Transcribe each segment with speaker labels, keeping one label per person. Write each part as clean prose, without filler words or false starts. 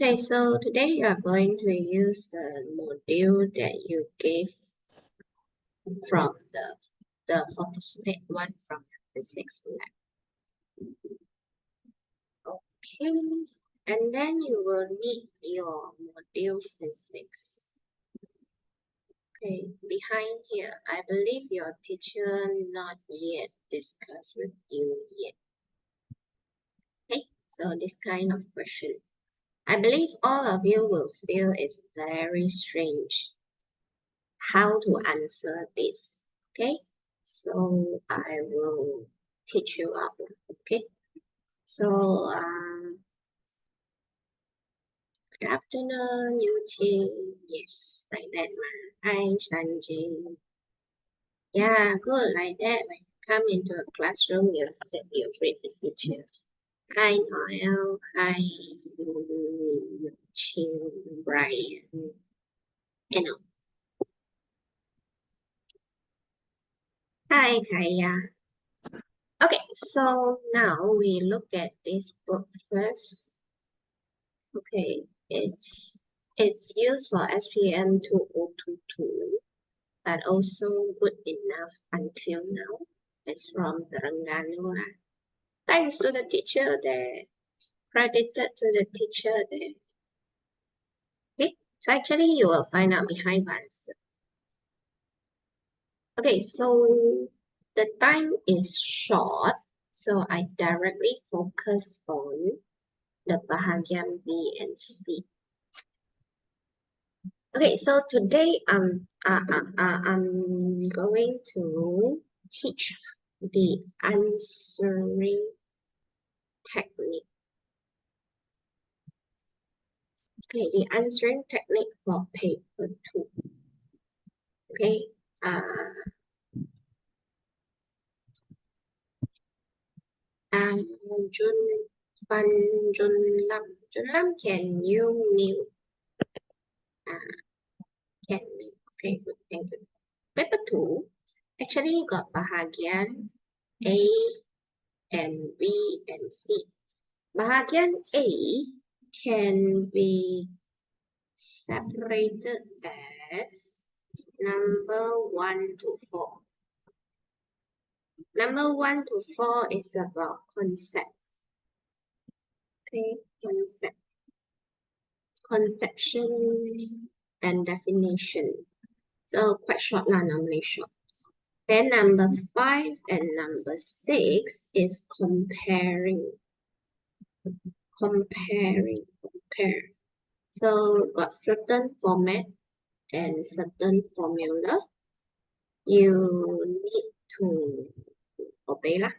Speaker 1: Okay, so today you are going to use the module that you gave from the photostat one from the physics lab. Okay, and then you will need your module physics. Okay, behind here, I believe your teacher not yet discussed with you yet. Okay, so this kind of question, I believe all of you will feel it's very strange how to answer this. Okay, so I will teach you up. Okay, so good afternoon, Yuchi. Yes, like that, ma. Hi, Sanji. Yeah, good, like that. When you come into a classroom, you set your favorite teacher. Hi, Noel. Hi, Chin, Brian. You know. Hi, Kaya. Okay, so now we look at this book first. Okay, it's used for SPM 2022, but also good enough until now. It's from Terengganu. Thanks to the teacher there. Credited to the teacher there. Okay, so actually you will find out behind the answer. Okay, so the time is short, so I directly focus on the Bahagian B and C. Okay, so today I'm going to teach the answering technique. Okay, the answering technique for paper 2. Okay, Jun Lam, can you mute? Can mute. Okay, good, thank you. Paper 2 actually got Bahagian A and B and C. Bahagian A can be separated as number 1 to 4. Number 1 to 4 is about concept. Okay, conception and definition. So quite short lah, normally short. Then number 5 and number 6 is comparing. Compare. So got certain format and certain formula. You need to obey lah.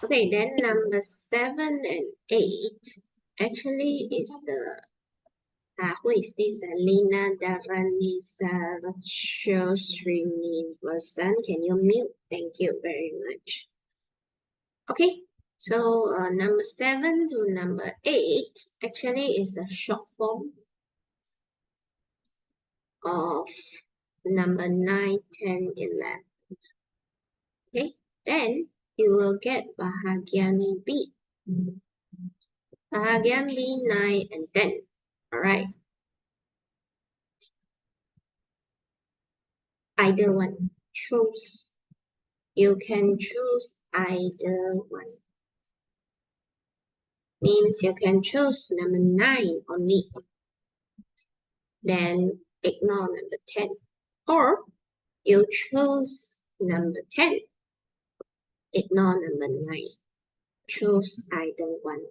Speaker 1: Okay, then number 7 and 8 actually is the who is this? Lina Daranisa Srinivasan. Can you mute? Thank you very much. Okay, so number 7 to number 8 actually is the short form of number 9, 10, 11. Okay, then you will get Bahagian B. Bahagian B, 9 and 10. Alright. Either one. Choose. You can choose either one. Means you can choose number 9 only. Then ignore number 10. Or you choose number 10. Ignore number 9. Choose either one.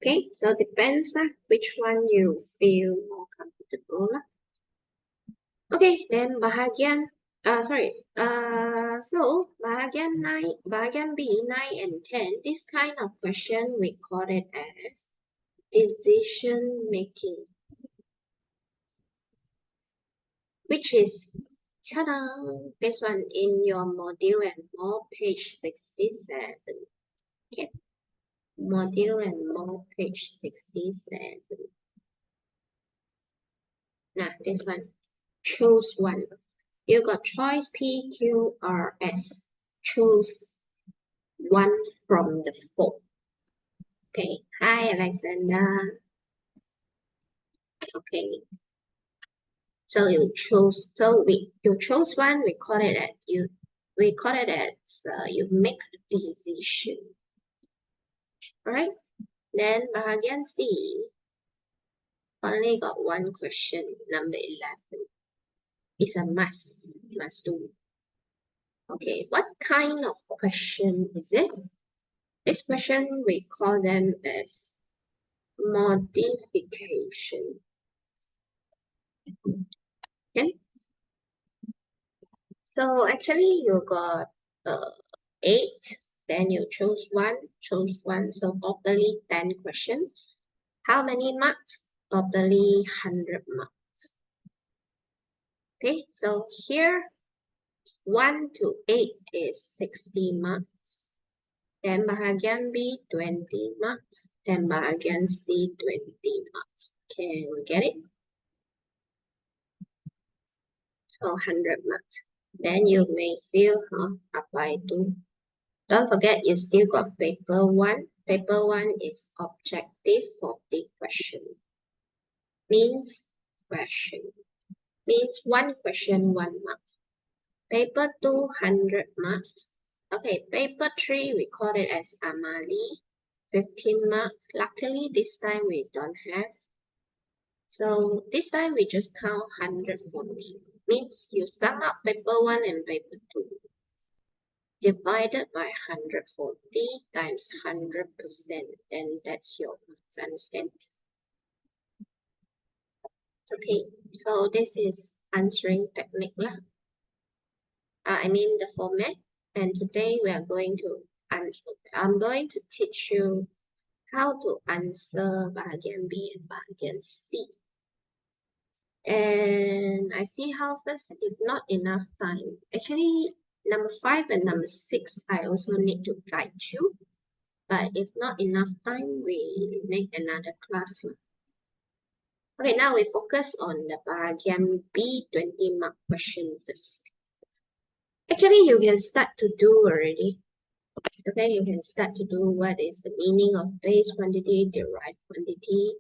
Speaker 1: Okay, so depends which one you feel more comfortable. Okay, then Bahagian, so Bahagian 9, Bahagian B, 9 and 10, this kind of question we call it as decision making, which is, ta-da, this one in your module and more, page 67. Okay, module and more, page 67. Now, this one, choose one. You got choice P, Q, R, S. Choose one from the 4. Okay. Hi, Alexander. Okay. So you chose one, we call it as you make a decision. Alright? Then Bahagian C only got one question, number 11. It's a must do. Okay, what kind of question is it? This question we call them as modification. Okay. So actually you got 8, then you chose one. So totally 10 questions. How many marks? Totally 100 marks. Okay, so here 1 to 8 is 60 marks. Then Bahagian B 20 marks. Then Bahagian C 20 marks. Can we get it? So 100 marks. Then you may feel apply to. Don't forget you still got paper 1. Paper 1 is objective 40 question. Means question. Means one question, 1 mark. Paper 2, 100 marks. Okay, paper 3, we call it as Amali, 15 marks. Luckily, this time we don't have. So this time we just count 140. Means you sum up paper 1 and paper 2. Divided by 140 times 100%. And that's your marks, understand? Okay, so this is answering technique lah. I mean the format. And today we are going to I'm going to teach you how to answer Bahagian B and Bahagian C. And I see how first is not enough time. Actually, number 5 and number 6, I also need to guide you. But if not enough time, we make another class. Okay, now we focus on the Bahagian B 20 mark question first. Actually, you can start to do already. Okay, you can start to do what is the meaning of base quantity, derived quantity.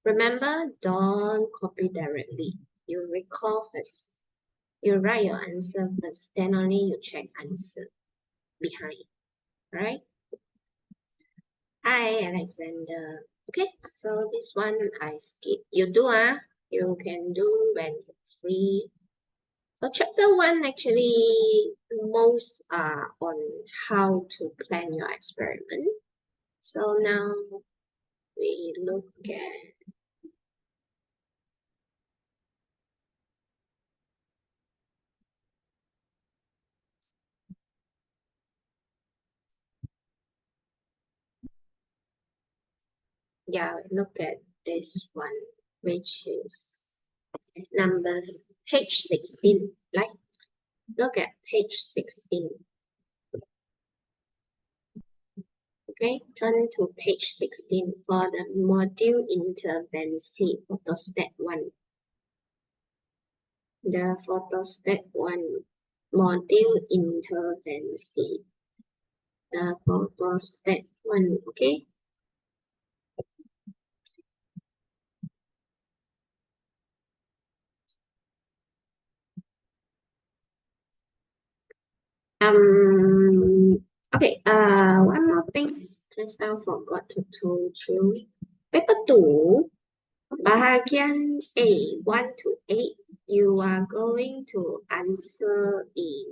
Speaker 1: Remember, don't copy directly. You recall first. You write your answer first, then only you check answer behind, right? Hi, Alexander. Okay, so this one I skip. You do, you can do when you're free. So chapter 1 actually most are on how to plan your experiment. So now we look at look at this one, which is numbers page 16. Like, look at page 16. Okay, turn to page 16 for the module intervention photostat 1. The photostat 1 module intervention. The photostat 1, okay? Okay, one more thing, just I forgot to told you. Paper 2, Bahagian A 1 to 8, you are going to answer in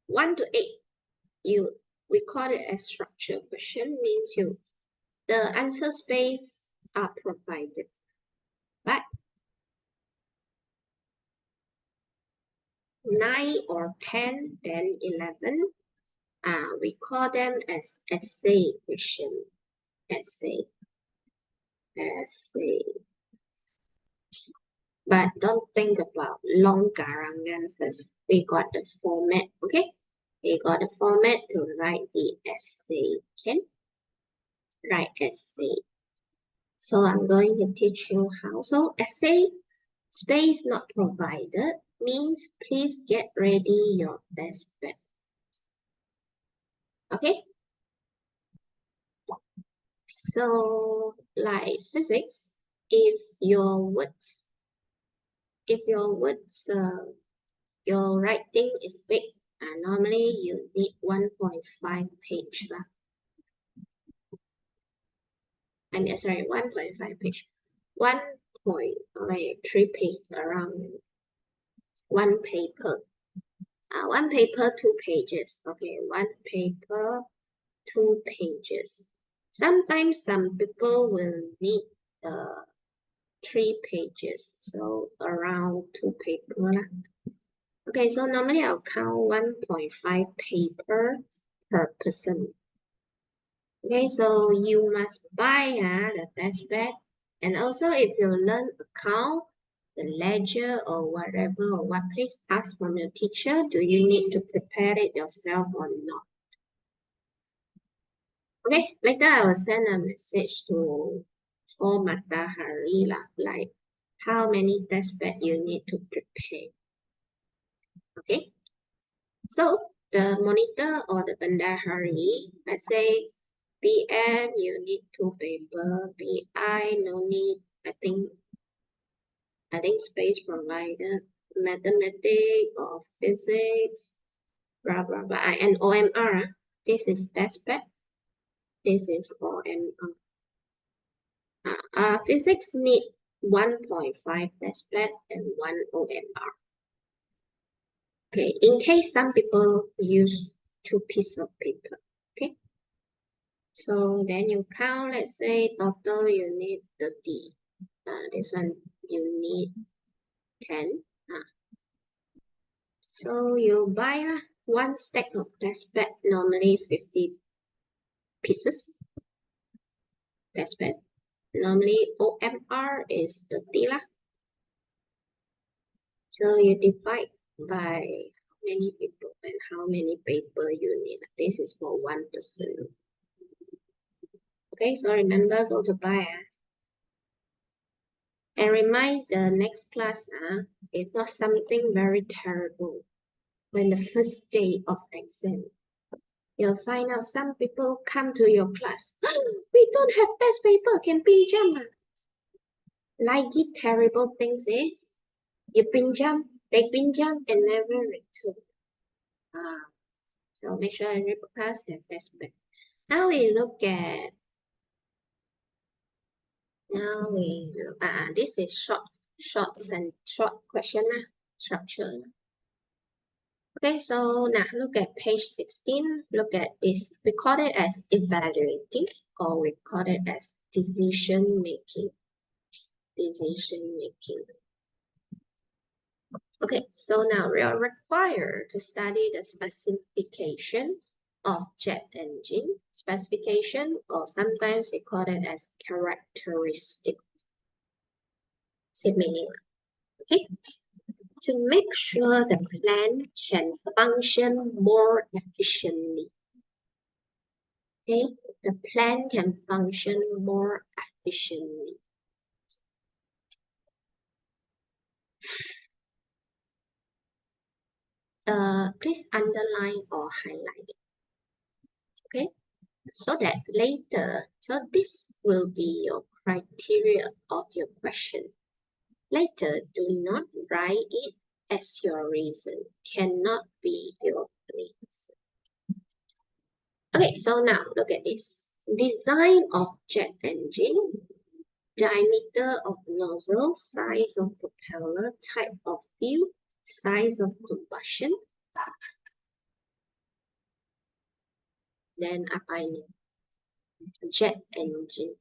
Speaker 1: 1 to 8. We call it as structure question, means the answer space are provided. But 9 or 10, then 11, we call them as essay question. Essay. But don't think about long garangan first. We got the format, okay? We got the format to write the essay, okay? Write essay. So I'm going to teach you how. So essay space not provided means please get ready your test bed. Okay, so like physics, if your words, your writing is big, normally you need 1.5 page lah. I mean, sorry, 1.5 page, 1.3 page, around one paper. One paper, 2 pages. Okay, one paper, 2 pages. Sometimes some people will need 3 pages, so around 2 paper lah. Okay, so normally I'll count 1.5 paper per person. Okay, so you must buy the test bed, and also if you learn account, the ledger or whatever or what, please ask from your teacher, do you need to prepare it yourself or not? Okay, later I will send a message to for Matahari lah, like how many test bed you need to prepare. Okay, so the monitor or the Bandahari, let's say PM you need 2 paper, BI no need, I think space provided, mathematics or physics, blah blah blah, and OMR. This is test bed. This is OMR. Physics need 1.5 test bed and 1 OMR. Okay, in case some people use 2 pieces of paper. Okay, so then you count. Let's say total you need 30. This one you need 10. So you buy one stack of test bed, normally 50 pieces test bed. Normally OMR is 30 lah. So you divide by how many people and how many paper you need. This is for 1 person. Okay, so remember, go to buy. And remind the next class, it's not something very terrible. When the first day of exam, you'll find out some people come to your class. We don't have test paper, can pinjam. Like it terrible things is, you pinjam, they pinjam and never return. So make sure every class have test paper. Now we look at, this is short question structure. Okay, so now look at page 16. Look at this. We call it as evaluating, or we call it as decision making. Okay, so now we are required to study the specification of jet engine. Specification, or sometimes we call it as characteristic. Same meaning. Okay. To make sure the plan can function more efficiently. Okay, the plan can function more efficiently. Please underline or highlight it. Okay, so that later, so this will be your criteria of your question. Later, do not write it as your reason. Cannot be your reason. Okay, so now look at this. Design of jet engine, diameter of nozzle, size of propeller, type of fuel, size of combustion. Then apa ini? Jet engine.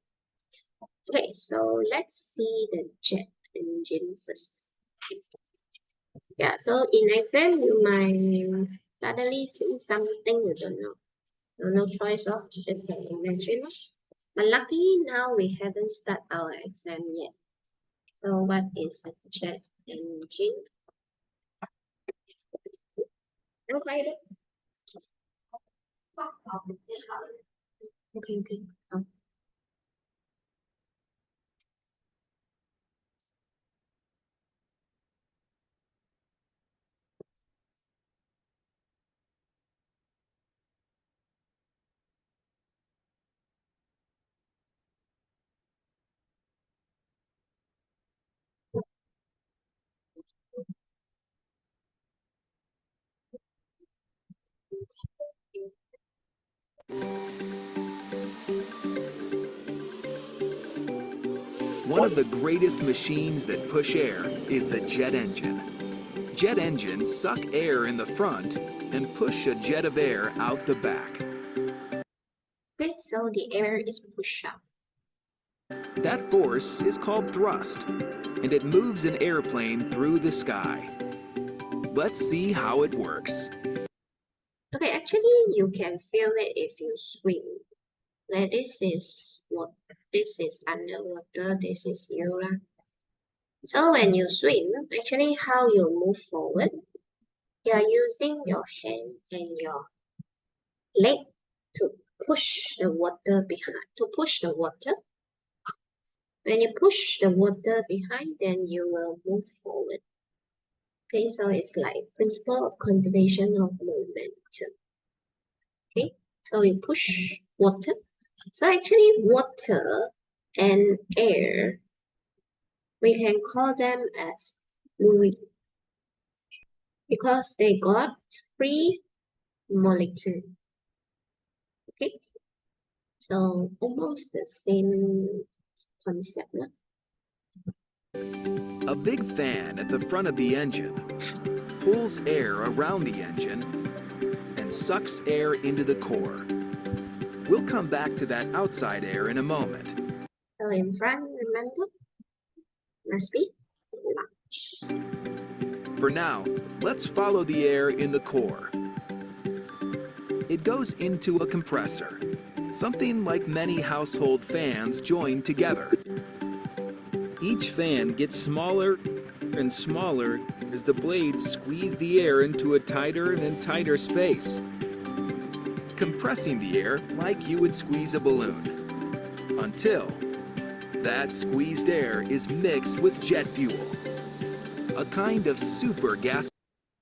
Speaker 1: Okay, so let's see the jet engine first. Yeah, so in exam, you might suddenly see something you don't know. No choice of just as I mentioned. But luckily now we haven't started our exam yet. So what is a jet engine? Okay. Okay.
Speaker 2: One of the greatest machines that push air is the jet engine. Jet engines suck air in the front and push a jet of air out the back.
Speaker 1: Okay, so the air is pushed up.
Speaker 2: That force is called thrust, and it moves an airplane through the sky. Let's see how it works.
Speaker 1: Okay, actually you can feel it if you swim. Like this is what this is underwater, this is you. So when you swim, actually how you move forward, you are using your hand and your leg to push the water behind, to push the water. When you push the water behind, then you will move forward. Okay, so it's like principle of conservation of momentum. Okay, so you push water. So actually water and air, we can call them as fluid because they got free molecule. Okay, so almost the same concept. No?
Speaker 2: A big fan at the front of the engine pulls air around the engine and sucks air into the core. We'll come back to that outside air in a moment.
Speaker 1: So in front, remember, must be large.
Speaker 2: For now, let's follow the air in the core. It goes into a compressor, something like many household fans joined together. Each fan gets smaller and smaller as the blades squeeze the air into a tighter and tighter space, compressing the air like you would squeeze a balloon, until that squeezed air is mixed with jet fuel, a kind of super gas.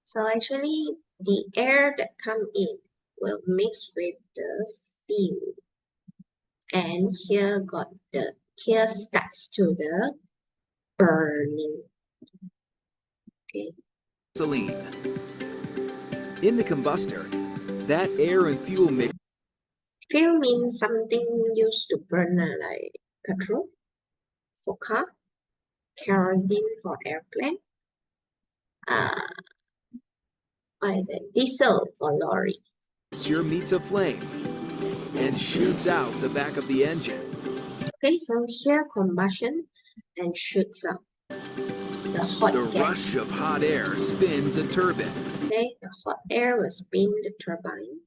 Speaker 1: So actually, the air that come in will mix with the fuel. And here starts to the burning. Okay.
Speaker 2: Gasoline. In the combustor, that air and fuel mix.
Speaker 1: Fuel means something used to burn like petrol for car, kerosene for airplane, what is it? Diesel for lorry.
Speaker 2: Mixture meets a flame and shoots out the back of the engine.
Speaker 1: Okay, so here combustion and shoots up the hot
Speaker 2: The
Speaker 1: gas.
Speaker 2: rush of hot air spins a turbine.
Speaker 1: Okay, the hot air will spin the turbine.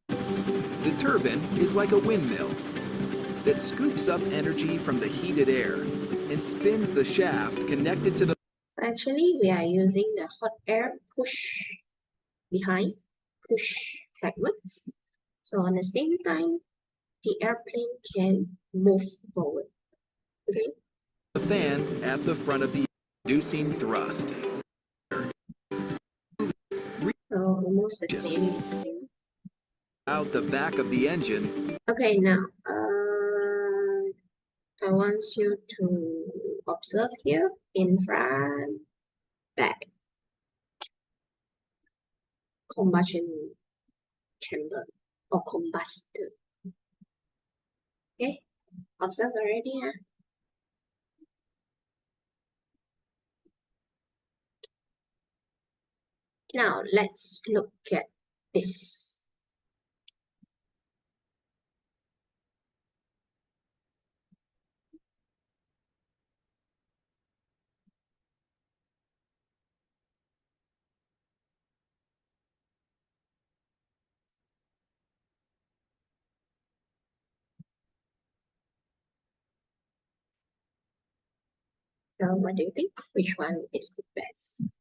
Speaker 2: The turbine is like a windmill that scoops up energy from the heated air and spins the shaft connected to the.
Speaker 1: Actually, we are using the hot air push behind, push backwards. So on the same time, the airplane can move forward. Okay.
Speaker 2: The fan at the front of the reducing thrust.
Speaker 1: So almost the same thing.
Speaker 2: Out the back of the engine.
Speaker 1: Okay, now I want you to observe here in front, back, combustion chamber or combustor. Okay, observe already. Huh? Now let's look at this. So what do you think? Which one is the best?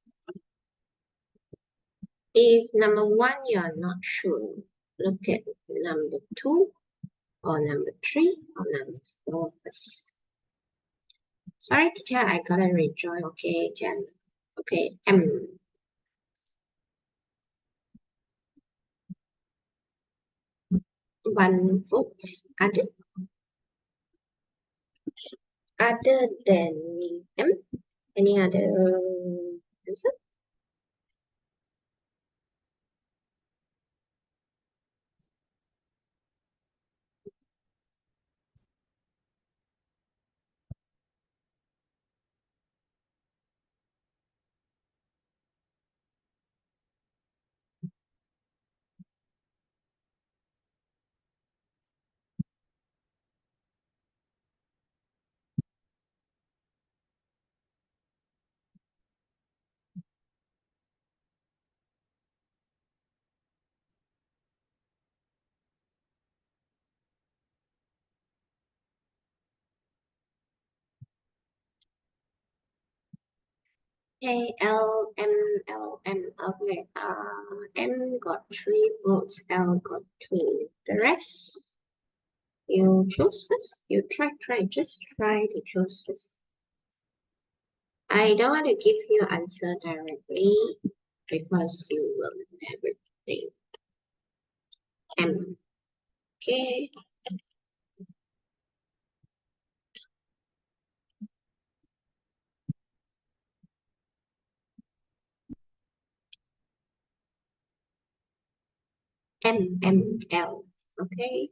Speaker 1: If number one you are not sure, look at number two or number three or number four first. Sorry, teacher, I gotta rejoin. Okay, Jen. Okay, 1 vote. Other than M, any other answer? Okay, L, M, L, M. Okay, M got 3 votes, L got 2. The rest, you choose first. You just try to choose first. I don't want to give you answer directly because you will never think. M. Okay. M, M, L. Okay.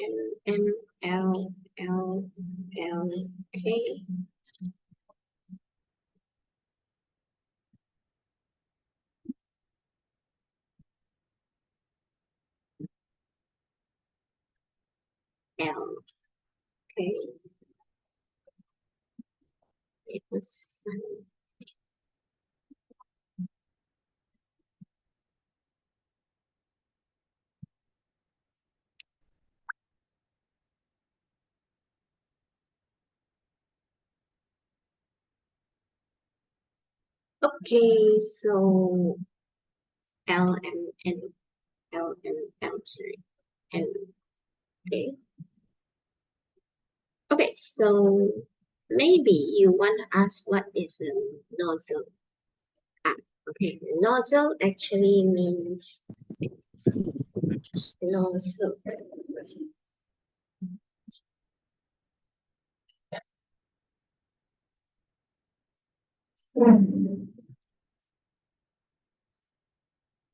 Speaker 1: M, M, L, L, L. Okay. L. Okay. It was okay. So L, M, N. L, M, L, sorry. N. Okay. Okay, so maybe you want to ask what is a nozzle? Okay, nozzle actually means nozzle.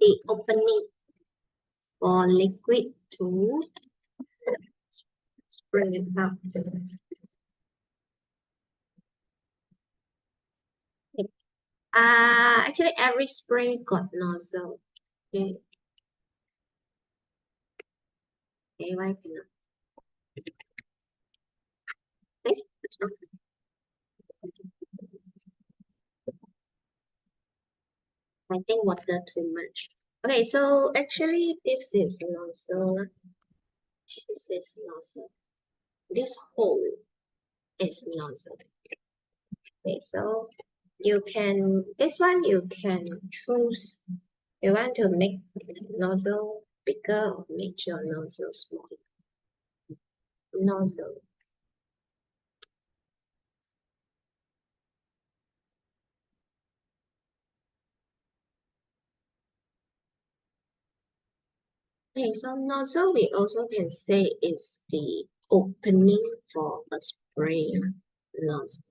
Speaker 1: The opening for liquid to spray it out. Actually every spray got nozzle. Okay, why cannot? Okay, I think water too much. Okay, so actually this is nozzle. This is nozzle. This hole is nozzle. Okay, so you can, this one you can choose. You want to make nozzle bigger or make your nozzle smaller. Nozzle. Okay, so nozzle we also can say is the opening for a spray nozzle.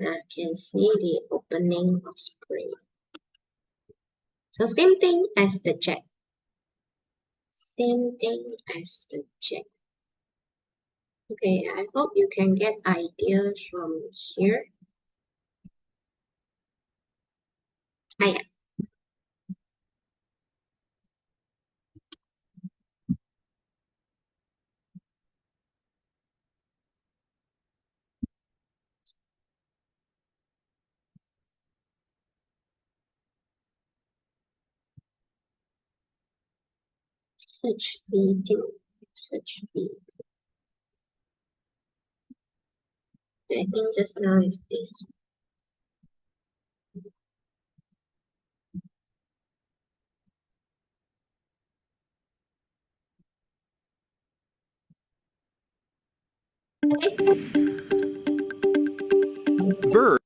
Speaker 1: I can see the opening of spray. So same thing as the jet. Same thing as the jet. Okay, I hope you can get ideas from here. Yeah. Search video. Search video. I think just now is this.
Speaker 2: Bird.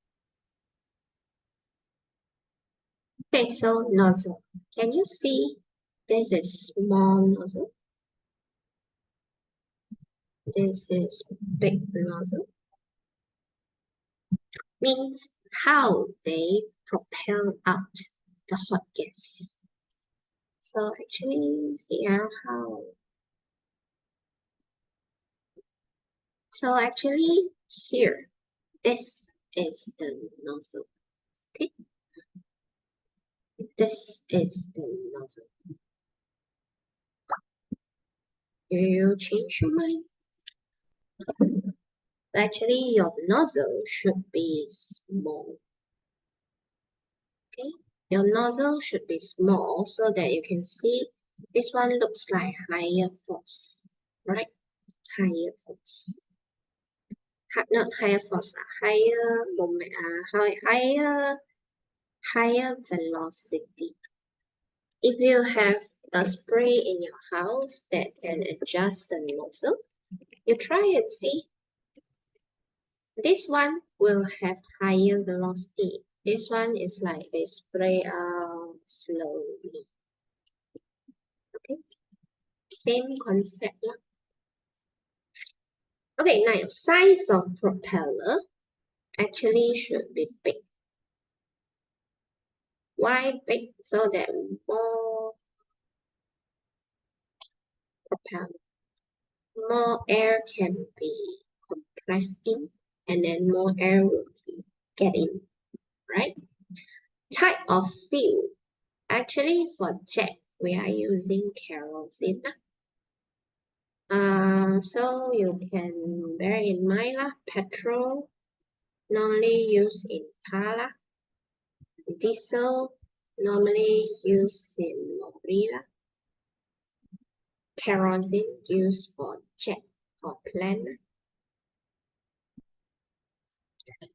Speaker 1: Okay, so nozzle. Can you see this is small nozzle? This is big nozzle. Means how they propel out the hot gas. So actually, see how. So actually, here, this is the nozzle. Okay, this is the nozzle. Do you change your mind? Actually, your nozzle should be small. Okay, your nozzle should be small so that you can see this one looks like higher force, right? Higher force. not higher force, higher moment, higher velocity. If you have a spray in your house that can adjust the nozzle, you try and see. This one will have higher velocity. This one is like they spray out slowly. Okay, same concept lah. Okay, now size of propeller actually should be big. Why big? So that more propeller, more air can be compressed in, and then more air will be get in, right? Type of fuel. Actually, for jet, we are using kerosene. So you can bear in mind lah, petrol normally used in car lah. Diesel normally used in lorry lah. Kerosene used for jet or plane.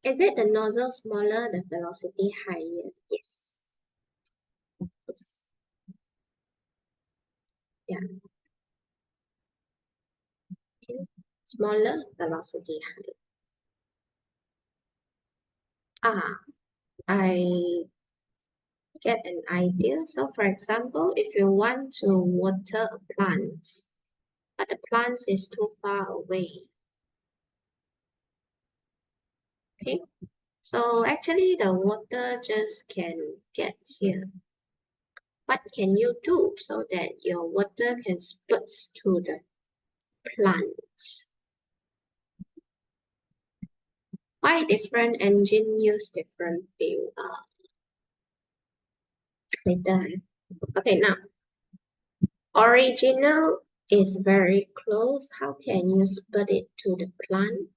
Speaker 1: Is it the nozzle smaller, the velocity higher? Yes. Yes. Yeah. Okay. Smaller, velocity higher. I get an idea. So for example, if you want to water a plant, but the plant is too far away. Okay, so actually the water just can get here. What can you do so that your water can split to the plants? Why different engine use different fuel? Later. Okay, now original is very close. How can you split it to the plant?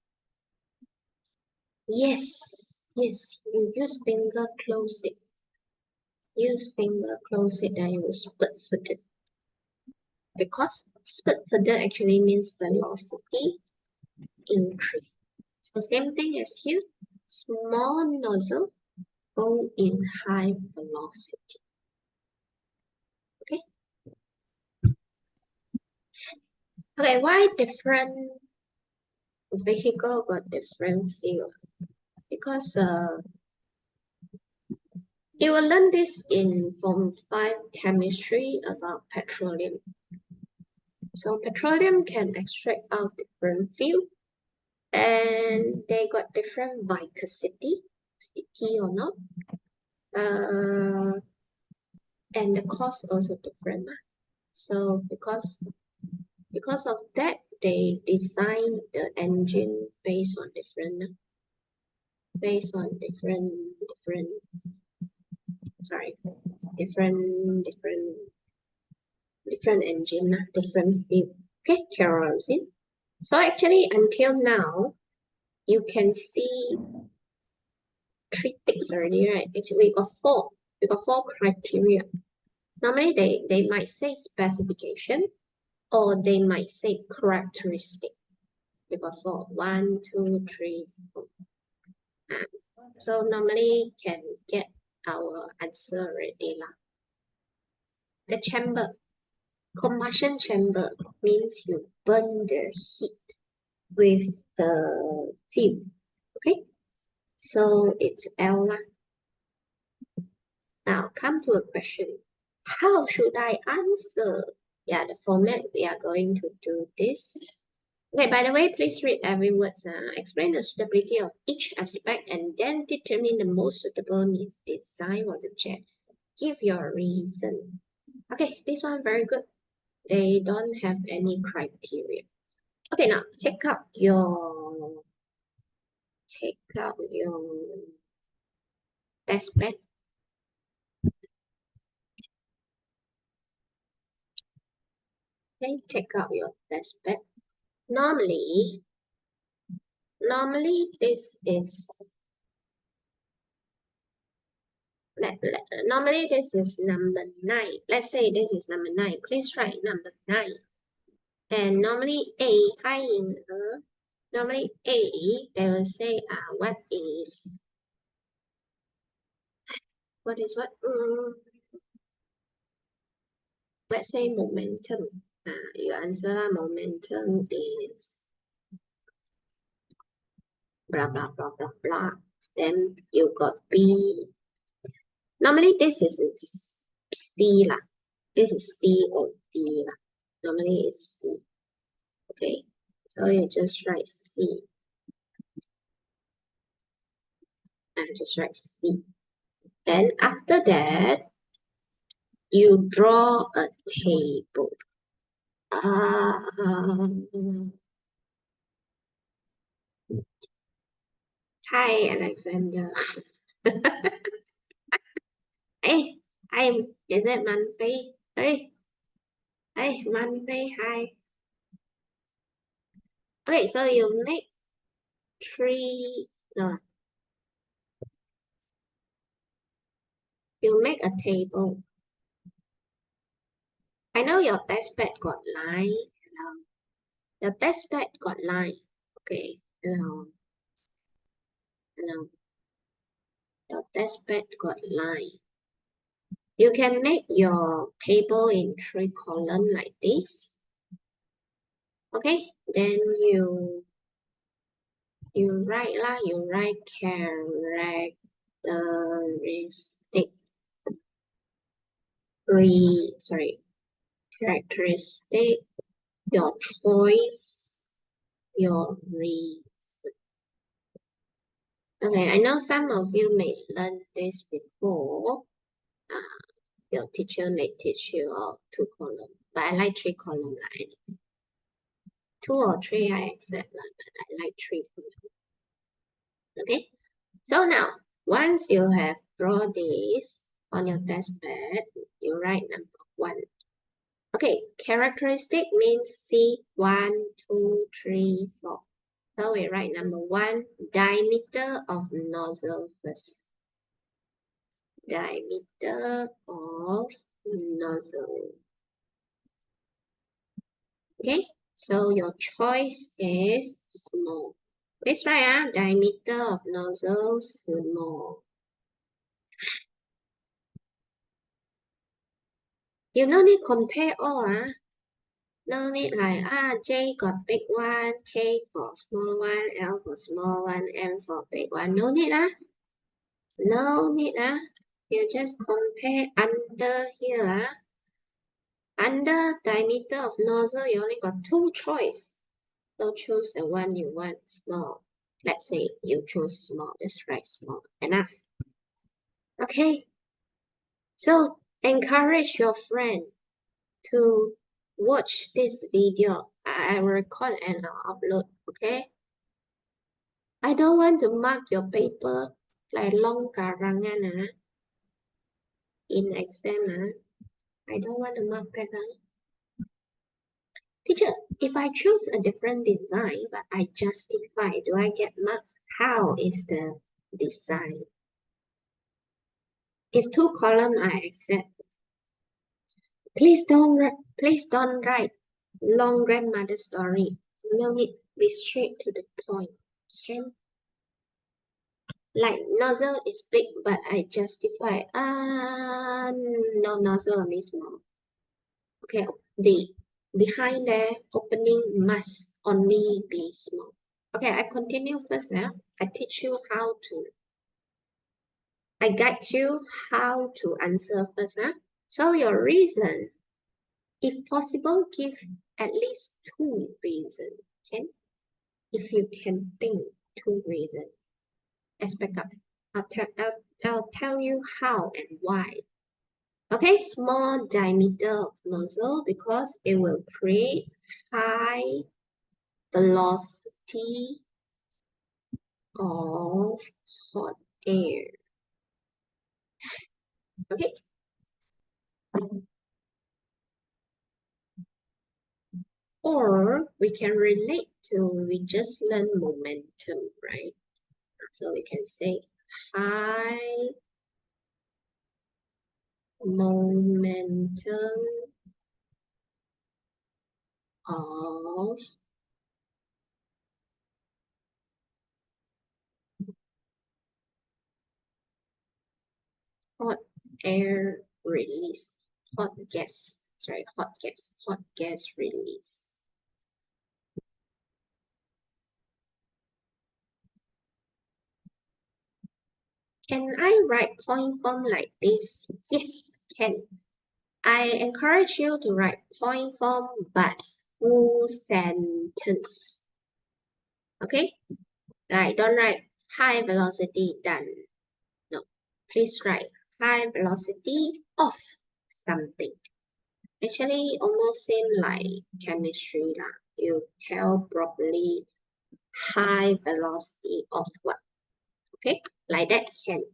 Speaker 1: Yes, yes, you use finger close it. Use finger close it, then you will split footed. Because split footed actually means velocity increase. So same thing as here, small nozzle go in high velocity. Okay. Okay, why different vehicle got different fuel? Because you will learn this in Form 5 chemistry about petroleum. So petroleum can extract out different fuel, and they got different viscosity, sticky or not. And the cost also different. So because of that, they design the engine based on different engine, different fuel. Okay, kerosene. So actually until now, you can see 3 ticks already, right? Actually we got 4. We got 4 criteria. Normally they might say specification, or they might say characteristic. We got 4. 1, 2, 3, 4. So normally can get our answer already lah. The chamber, combustion chamber means you burn the heat with the fuel. Okay, so it's L lah. Now come to a question. How should I answer? Yeah, the format we are going to do this. Okay, by the way, please read every word. Explain the suitability of each aspect and then determine the most suitable design for the jet. Give your reason. Okay, this one very good. They don't have any criteria. Okay, now take out your test bed. Okay, take out your test bed. Normally this is normally this is number 9. Let's say this is number 9. Please write number 9. And normally A, hi in Normally A, they will say, what is what? Let's say momentum. You answer lah, momentum is blah, blah, blah, blah, blah. Then you got B. Normally this is C lah. This is C or D lah. Normally it's C. Okay, so you just write C. And just write C. Then after that, you draw a table. Hi, Alexander. Hey, is it Manfei? Hey, Manfei, hi. Okay, so you make you make a table. I know your test pad got line. The test pad got line. Okay, your test pad got line. You can make your table in 3 columns like this. Okay, then you write characteristic your choice, your reason. Okay, I know some of you may learn this before. Your teacher may teach you 2 columns, but I like 3 columns anyway. 2 or 3 I accept, but I like 3 columns. Okay, so now once you have drawn this on your test pad, you write number 1. Okay, characteristic means C 1, 2, 3, 4. So we write number 1, diameter of nozzle first. Diameter of nozzle. Okay, so your choice is small. Let's write diameter of nozzle small. You no need compare all. No need like J got big one, K for small one, L for small one, M for big one. No need No need You just compare under here. Under diameter of nozzle, you only got 2 choice. So choose the one you want small. Let's say you choose small. Just write small. Enough. Okay. So encourage your friend to watch this video. I record and I'll upload. Okay. I don't want to mark your paper like long karangan in exam. I don't want to mark that. Teacher, if I choose a different design but I justify, do I get marks? How is the design? If 2 columns I accept. Please don't write long grandmother story. No need, be straight to the point. Okay? Like nozzle is big but I justify. No, nozzle only small. Okay, the behind there opening must only be small. Okay, I continue first now. I teach you how to. I guide you how to answer first. So your reason, if possible, give at least 2 reasons. Okay? If you can think 2 reasons, expect up. I'll tell you how and why. Okay, small diameter of nozzle because it will create high velocity of hot air. Okay. Or we can relate to, we just learn momentum, right? So we can say high momentum of hot air release, hot gas release. Can I write point form like this? Yes, can. I encourage you to write point form but full sentence. Okay? Like, don't write high velocity done. No, please write high velocity of something. Actually, almost seem like chemistry lah. You tell properly high velocity of what. Okay, like that can.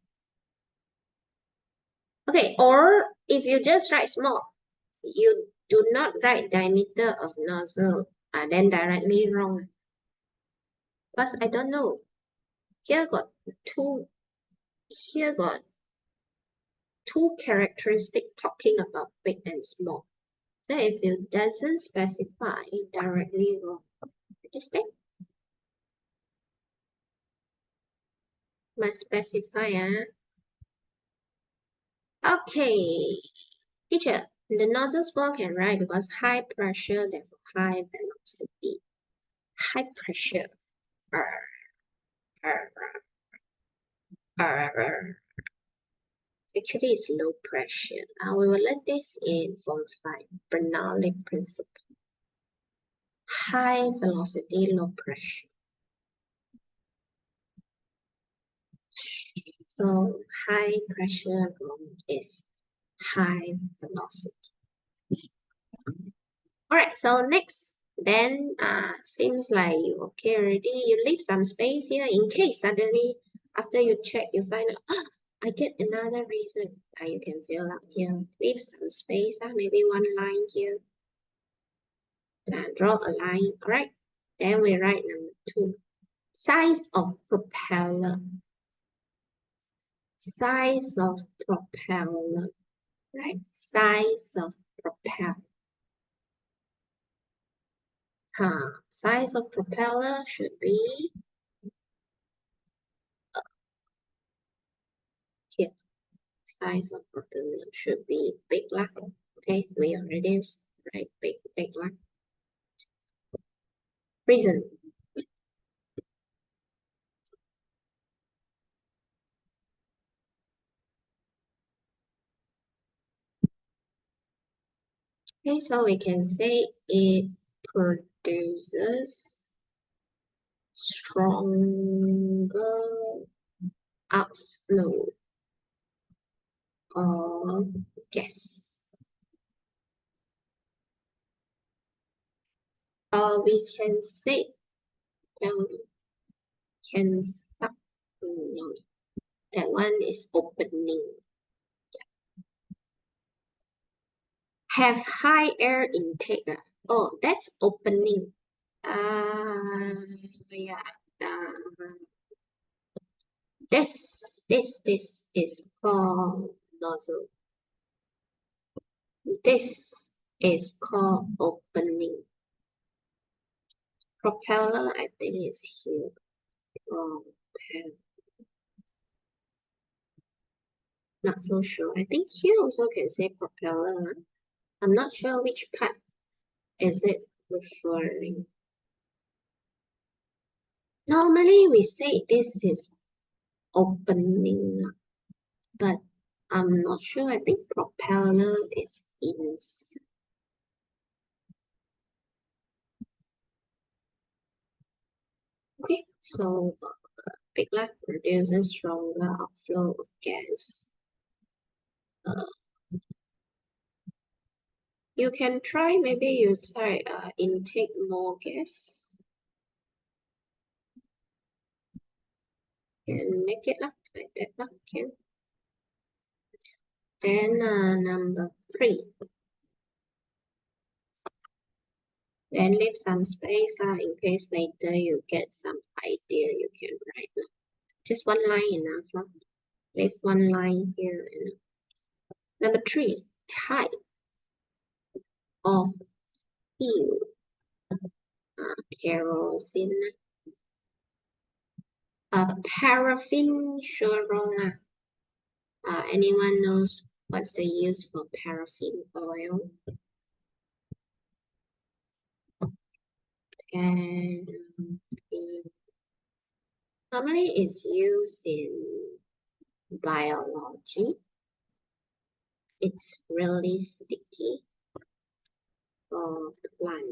Speaker 1: Okay, or if you just write small, you do not write diameter of nozzle, then directly wrong. Because I don't know. Here got two characteristic talking about big and small. So if you doesn't specify, directly wrong. Understand? Must specify, Okay. Teacher, the nozzle spout can rise because high pressure, therefore high velocity. High pressure. Actually, it's low pressure. We will learn this in Form 5, Bernoulli principle. High velocity, low pressure. So high pressure is high velocity. Alright, so next, then seems like you okay already. You leave some space here in case suddenly after you check you find out, I get another reason. You can fill out here. Leave some space, maybe one line here. Draw a line, alright? Then we write number 2. Size of propeller. Size of propeller, right? Size of propeller. Size of propeller should be here. Size of propeller should be big lah. Okay, we already write big lah. Reason. Okay, so we can say it produces stronger outflow of gas. We can say can suck. No, that one is opening. Have high air intake. Oh, that's opening. Yeah. This is called nozzle. This is called opening. Propeller, I think is here. Propeller. Not so sure. I think here also can say propeller. I'm not sure which part is it referring. Normally we say this is opening, but I'm not sure. I think propeller is inside. Okay, so big lab produces stronger outflow of gas. You can try, maybe you try intake more gas. Can make it like that, can. Then number 3. Then leave some space in case later you get some idea you can write. Just one line enough. Leave one line here. Number 3, type of fuel. Kerosene. Paraffin, sure wrong. Anyone knows what's the use for paraffin oil? And normally it's used in biology. It's really sticky for plant.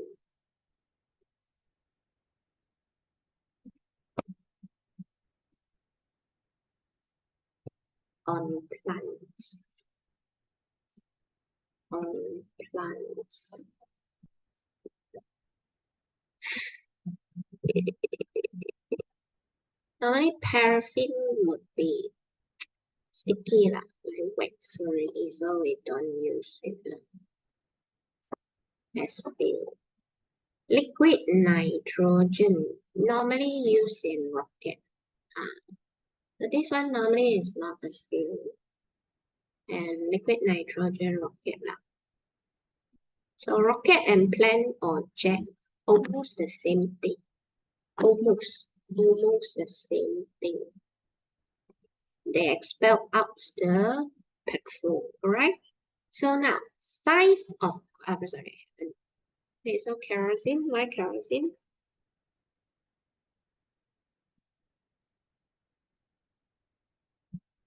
Speaker 1: On plants. On plants. Normally paraffin would be sticky like wax already, so we don't use it as fuel. Liquid nitrogen normally used in rocket. So this one normally is not a fuel. And liquid nitrogen rocket lah. So rocket and plant or jet, almost the same thing. Almost the same thing. They expel out the petrol, alright? So now, size of, sorry. Okay, so kerosene, why kerosene?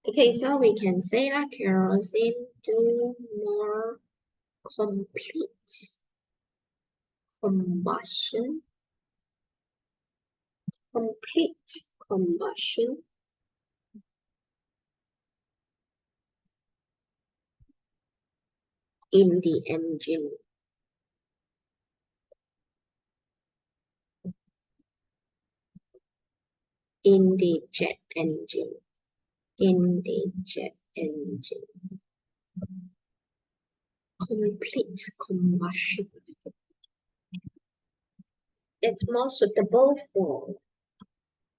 Speaker 1: Okay, so we can say that kerosene do more complete combustion. Complete combustion. In the engine. In the jet engine. In the jet engine. Complete combustion. It's more suitable for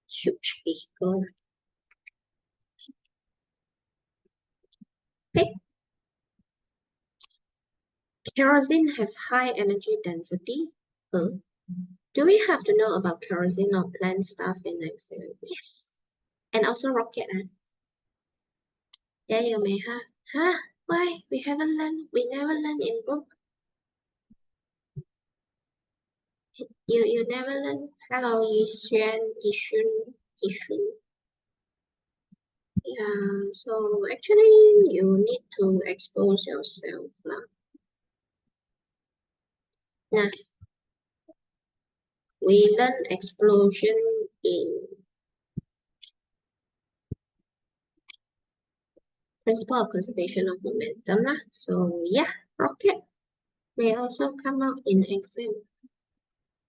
Speaker 1: huge vehicle. Okay. Kerosene have high energy density. Do we have to know about kerosene or plant stuff in Excel? Yes. And also rocket. Yeah, you may have. Huh? Why? We haven't learned. We never learned in book. You never learn. Hello, Yixuan, Yixun. Yeah, so actually you need to expose yourself now. Nah, we learn explosion in principle of conservation of momentum lah. So yeah, rocket may also come out in exam.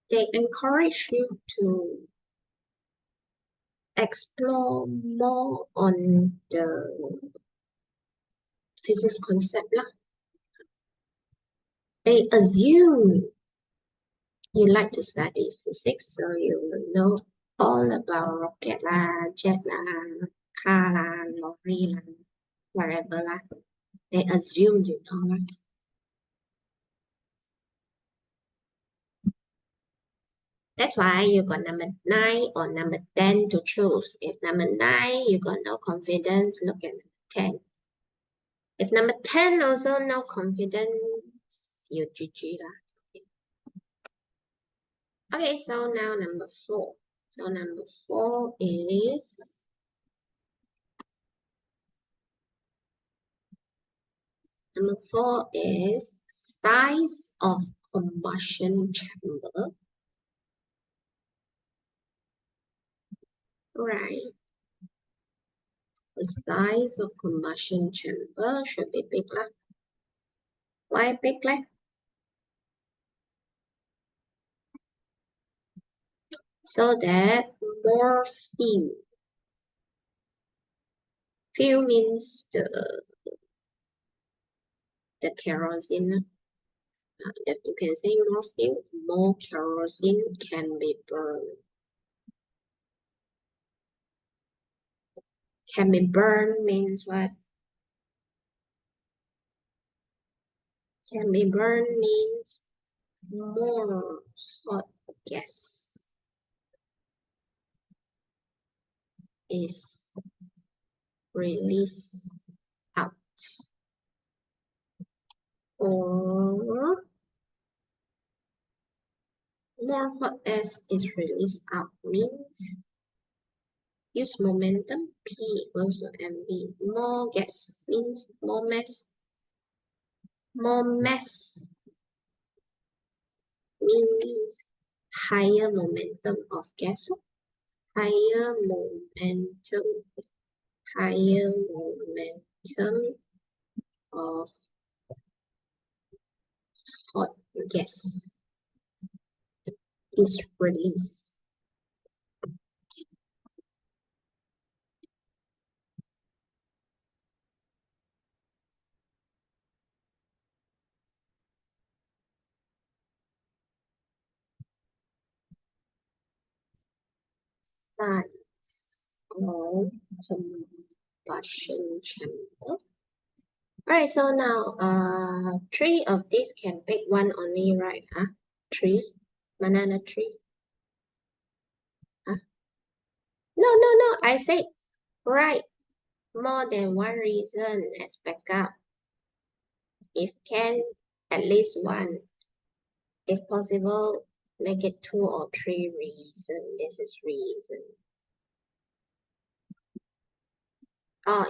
Speaker 1: They encourage you to explore more on the physics concept lah. They assume you like to study physics, so you will know all about rocket lah, jet lah, car lah, lorry lah, whatever lah. They assume you know lah. That's why you got number 9 or number 10 to choose. If number 9, you got no confidence, look at number 10. If number 10 also no confidence, you GG lah. Okay, so now number 4. So number 4 is size of combustion chamber. Right. The size of combustion chamber should be big lah. Why big lah? So that more fuel. Fuel means the kerosene. That you can say more fuel, more kerosene can be burned. Can be burned means what? Can be burned means more hot gas is released or more hot air is released out means use momentum P equals to mv. More gas means more mass. More mass means higher momentum of gas. Higher momentum of hot gas is released. Size of combustion chamber. Alright, so now 3 of these can pick one only, right? 3. Banana 3. No, I said right. More than one reason as backup. If can, at least one. If possible, make it 2 or 3 reasons. This is reason.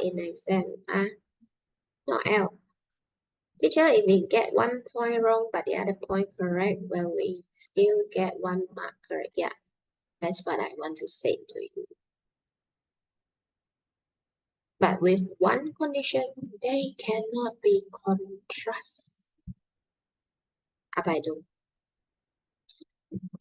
Speaker 1: In exam, not L. Teacher, if we get 1 point wrong but the other point correct, will we still get 1 mark correct? Yeah, that's what I want to say to you. But with one condition, they cannot be contrast. Apa itu?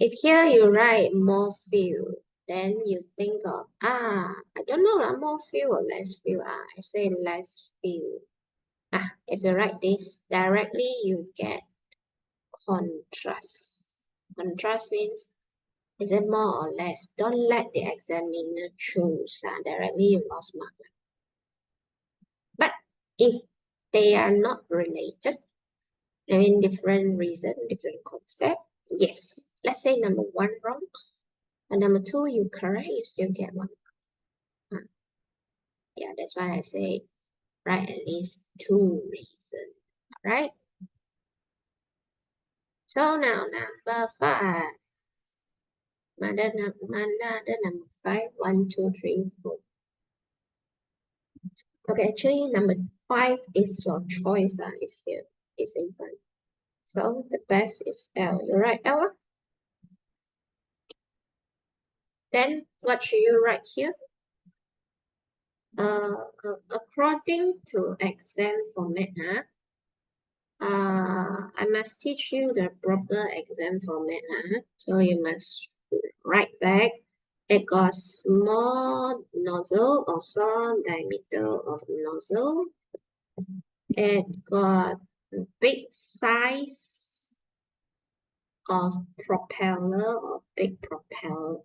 Speaker 1: If here you write more fuel, then you think of, I don't know, more fuel or less fuel. I say less fuel. If you write this directly, you get contrast. Contrast means, is it more or less? Don't let the examiner choose. Directly you lost mark. But if they are not related, I mean different reason, different concept, yes. Let's say number 1 wrong, and number 2 you correct, you still get 1. Yeah, that's why I say write at least 2 reasons. Alright? So now number 5. Another number 5. 1, 2, 3, 4. Okay, actually number 5 is your choice. It's here. It's in front. So the best is L. You write L. Then what should you write here? According to exam format, I must teach you the proper exam format. So you must write back. It got small nozzle, also diameter of nozzle. It got big size of propeller or big propeller.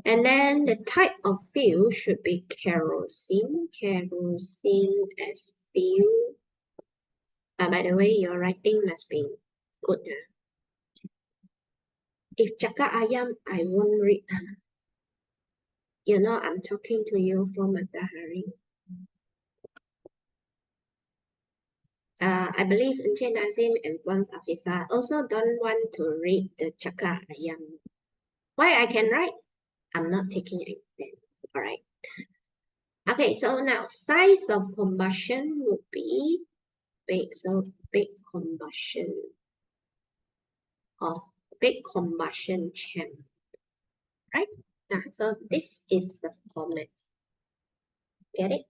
Speaker 1: And then the type of fuel should be kerosene. Kerosene as fuel. By the way, your writing must be good. If cakap ayam, I won't read. You know, I'm talking to you from Matahari. I believe Encik Nazim and Puan Afifah also don't want to read the cakap ayam. Why I can write? I'm not taking it then. Alright. Okay, so now size of combustion would be big. So big combustion chamber. Right? Now, so this is the format. Get it?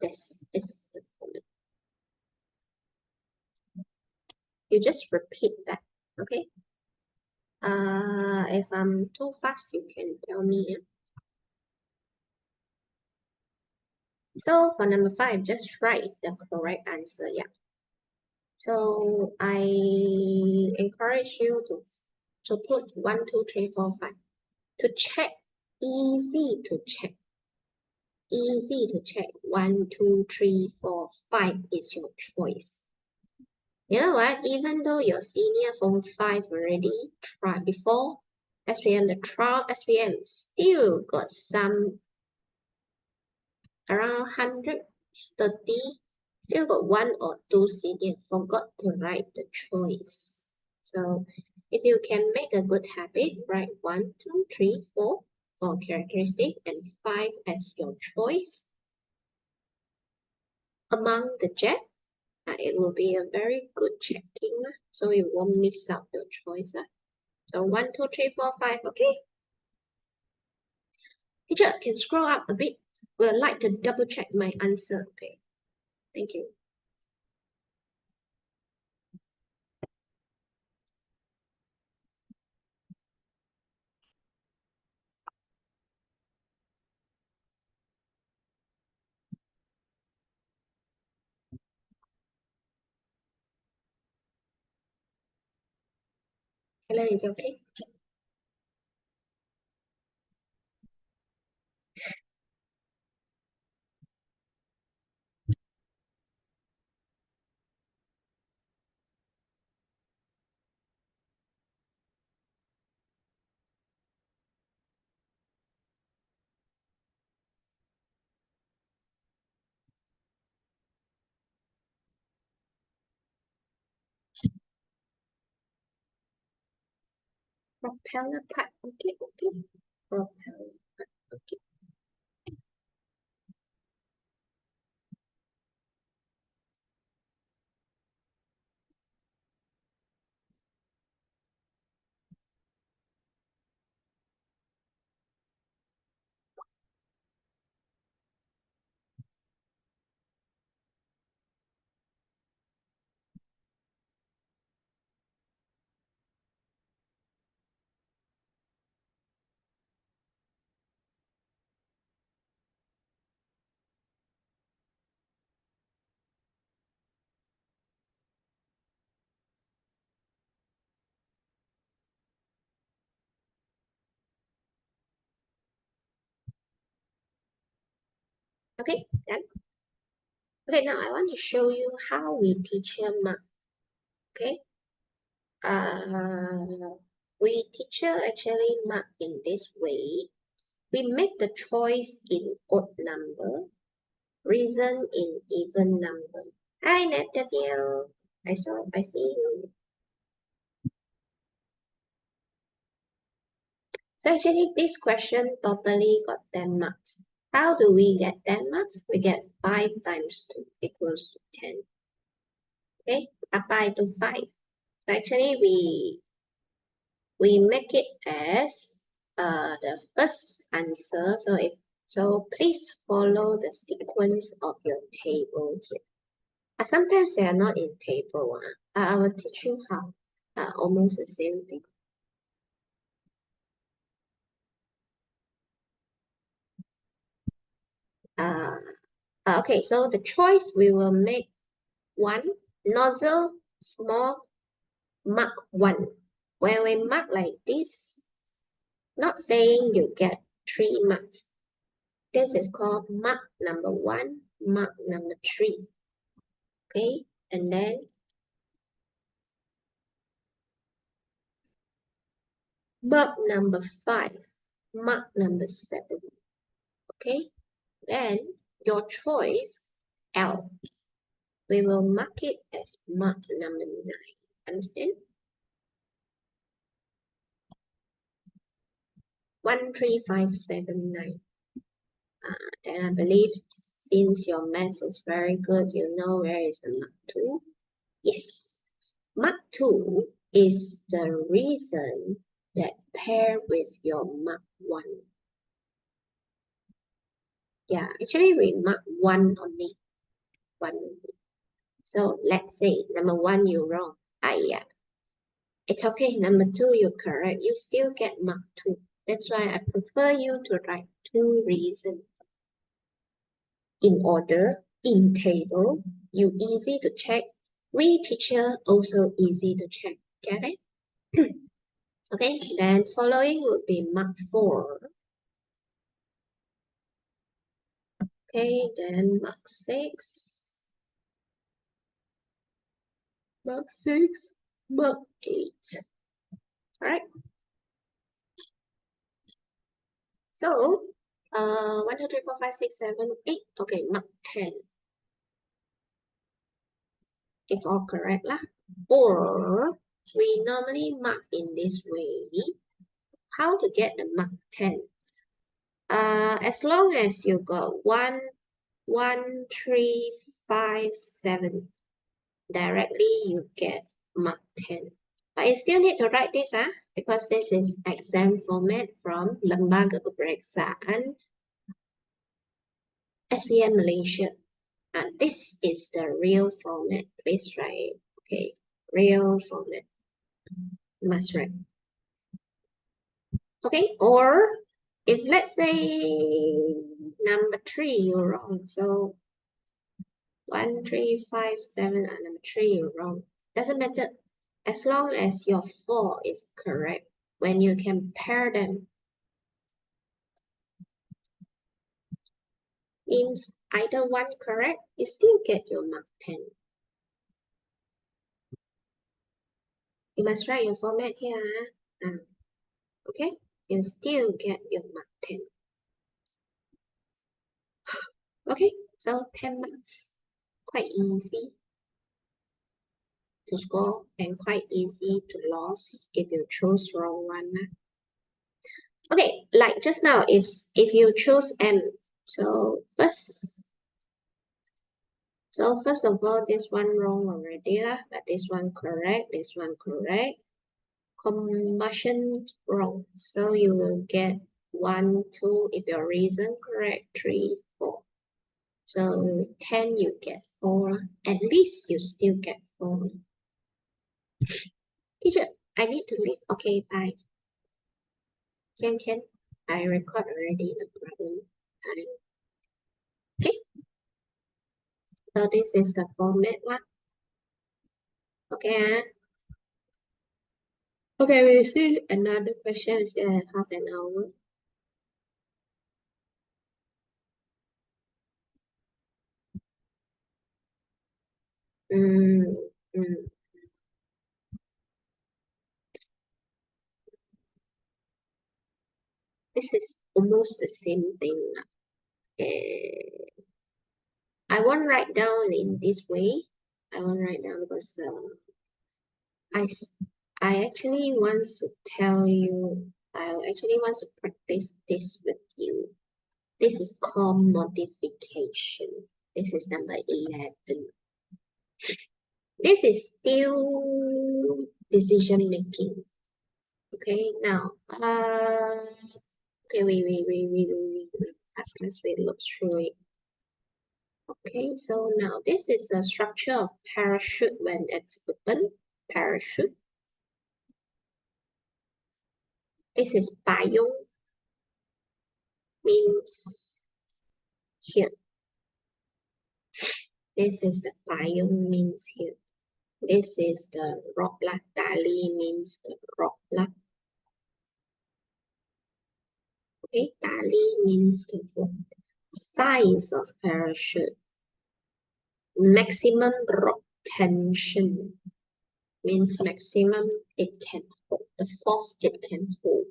Speaker 1: This is the format. You just repeat that, okay? If I'm too fast, you can tell me. So for number 5, just write the correct answer. Yeah. So I encourage you to put 1, 2, 3, 4, 5 to check. Easy to check. Easy to check. 1, 2, 3, 4, 5 is your choice. You know what? Even though your senior form 5 already tried before SPM, the trial SPM still got some around 100 30. Still got 1 or 2 senior forgot to write the choice. So if you can make a good habit, write 1, 2, 3, 4 for characteristic and 5 as your choice. Among the jet, it will be a very good checking, so you won't miss out your choice. So 1, 2, 3, 4, 5, okay? Teacher, can scroll up a bit. Would like to double check my answer. Okay, thank you. Hello, is it okay? Propeller part. Okay, okay. Propeller part. Okay. Okay, done. Okay, now I want to show you how we teacher mark. Okay. We teacher actually mark in this way. We make the choice in odd number, reason in even number. Hi, Nathaniel. I see you. So actually, this question totally got 10 marks. How do we get 10 marks? We get 5 times 2 equals to 10. Okay, apply to 5. So actually, we make it as the first answer. So please follow the sequence of your table here. Sometimes they are not in table. I will teach you how. Almost the same thing. Okay, so the choice we will make 1, nozzle, small, mark 1. When we mark like this, not saying you get 3 marks. This is called mark number 1, mark number 3. Okay, and then mark number 5, mark number 7. Okay, then your choice L. We will mark it as mark number 9. Understand? 1, 3, 5, 7, 9. And I believe since your math is very good, you know where is the mark 2? Yes. Mark 2 is the reason that pair with your mark 1. Yeah, actually we mark 1 only. 1 only. So let's say number 1 you wrong. Yeah. It's okay. Number 2 you're correct. You still get mark 2. That's why I prefer you to write 2 reasons in order, in table. You easy to check. We teacher also easy to check. Get it? Okay, then following would be mark 4. Okay, then mark 6. Mark 6. Mark 8. Alright. So 1, 2, 3, 4, 5, 6, 7, 8. Okay, mark 10. if all correct lah. Or we normally mark in this way. How to get the mark 10? As long as you got 1, 1, 3, 5, 7, directly you get mark 10. But you still need to write this, because this is exam format from Lembaga Peperiksaan SPM Malaysia. And this is the real format. Please write, okay, real format. Must write. Okay, or if let's say number 3 you're wrong, so 1, 3, 5, 7, and number 3 you're wrong. Doesn't matter. As long as your 4 is correct, when you compare them, means either one correct, you still get your mark 10. You must write your format here. Okay, you still get your mark 10. Okay, so 10 marks. Quite easy to score and quite easy to lose if you choose wrong one. Okay, like just now, if you choose M, so first of all, this one wrong already lah, but this one correct, this one correct. Combustion wrong, so you will get 1, 2. If your reason correct, 3, 4. So 10 you get 4. At least you still get 4. Teacher, I need to leave. Okay, bye. Can. I record already, no problem. Bye. Okay. So this is the format one. Okay. Okay, we'll see another question. Still have half an hour. This is almost the same thing. I won't write down in this way. I won't write down because I actually want to tell you, I actually want to practice this with you. This is called modification. This is number 11. This is still decision making. Okay, now, okay, wait. Let's look through it. Okay, so now this is the structure of parachute when it's open. Parachute. This is payung, means here. This is the payung, means here. This is the rope lah. Tali means the rope lah. Okay, tali means the rope. Size of parachute. Maximum rope tension means maximum it can hold, the force it can hold.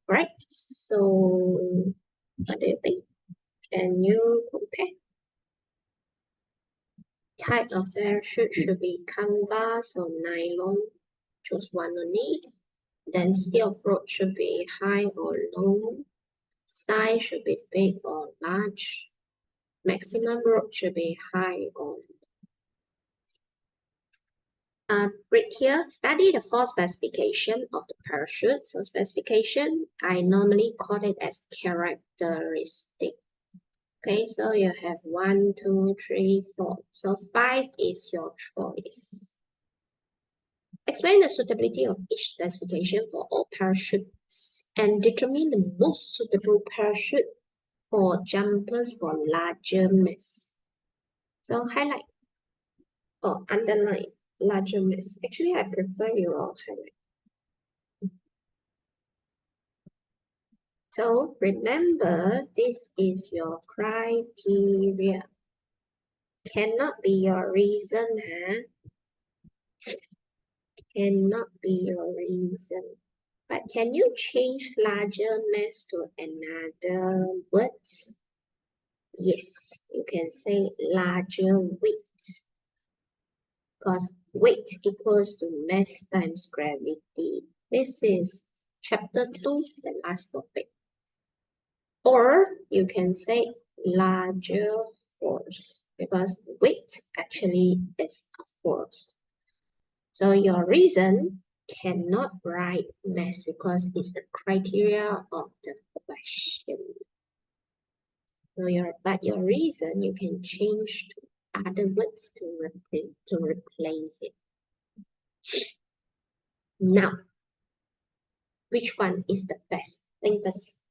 Speaker 1: Right? So what do you think? Can you compare? Type of parachute should be canvas or nylon. Choose one only. Density of rope should be high or low. Size should be big or large. Maximum rope should be high or low. Right here, study the force specification of the parachute. So specification, I normally call it as characteristic. Okay, so you have 1, 2, 3, 4. So 5 is your choice. Explain the suitability of each specification for all parachutes and determine the most suitable parachute for jumpers for larger mass. So highlight or underline larger mass. Actually, I prefer you all highlight. So remember, this is your criteria. Cannot be your reason, Cannot be your reason. But can you change larger mass to another word? Yes, you can say larger weight. because weight equals to mass times gravity. This is chapter 2, the last topic. Or you can say larger force, because weight actually is a force. So your reason cannot write mass because it's the criteria of the question. So but your reason you can change to other words to replace it. Now, which one is the best? Think first.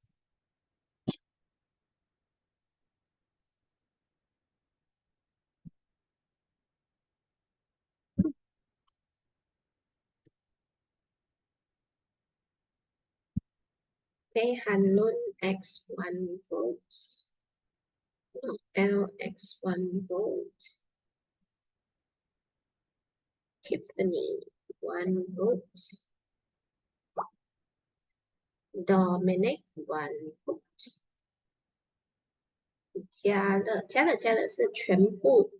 Speaker 1: Okay, Hanlon x1 volts. L x1 volt. Tiffany 1 volt. Dominic 1 volt. 加了是全部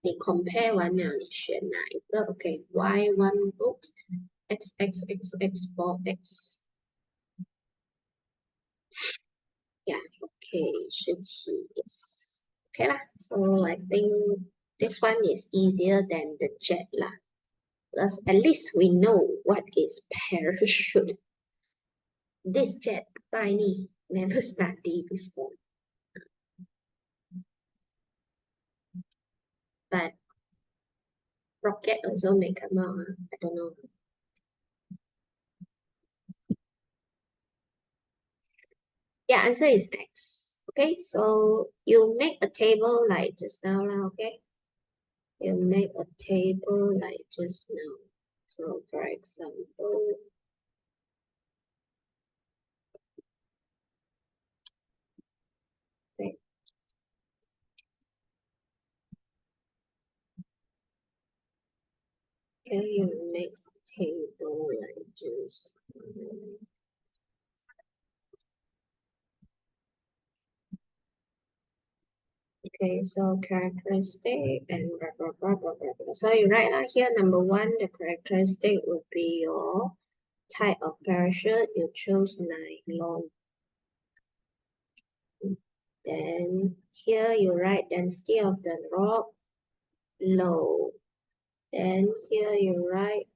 Speaker 1: 你 compare 完了，你选哪一个 ？OK, Y1 volt, X for X. Yeah, okay, 17 yes. Okay lah. So I think this one is easier than the jet lah. Because at least we know what is parachute. This jet, tiny, never studied before. But rocket also may come out. I don't know. Yeah, answer is X. Okay, so you make a table like just now, okay? You make a table like just now. So for example, okay, you make a table like just okay, so characteristic and blah, blah, blah, blah, blah, blah. So you write out here, number 1, the characteristic would be your type of parachute. You choose nylon. Then here you write density of the rock, low. Then here you write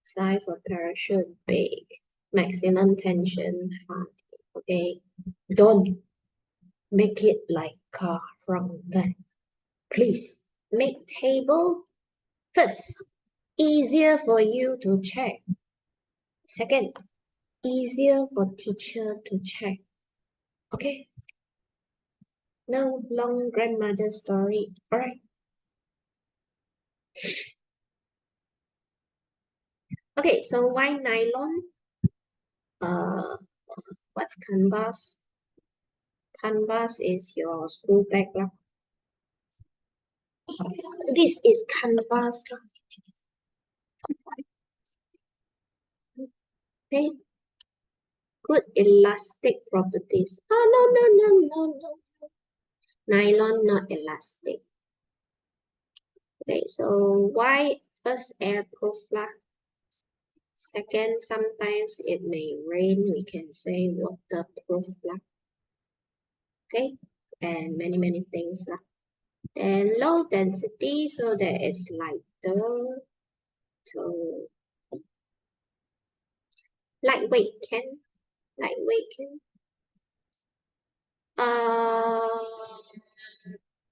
Speaker 1: size of parachute, big. Maximum tension, high. Okay, don't make it like car from that. Please make table first. Easier for you to check. Second, easier for teacher to check. Okay? No long grandmother story. Alright. Okay, so why nylon? What's canvas? Canvas is your school bag lah. This is canvas. Okay. Good elastic properties. Oh, no. Nylon not elastic. Okay, so why first airproof lah? Second, sometimes it may rain. We can say waterproof lah. Okay, and many things lah. And low density, so that it's lighter. So lightweight can.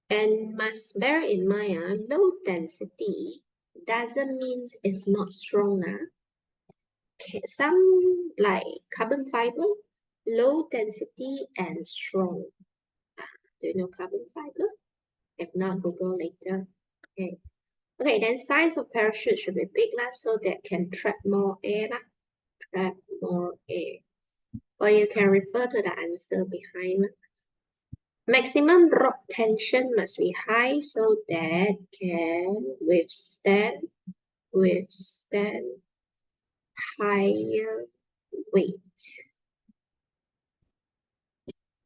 Speaker 1: And must bear in mind, low density doesn't mean it's not strong. Some like carbon fiber, low density and strong. Do you know carbon fiber? If not, Google later. Okay. Okay, then size of parachute should be big so that can trap more air. Trap more air. Or you can refer to the answer behind. Maximum drop tension must be high so that can withstand higher weight.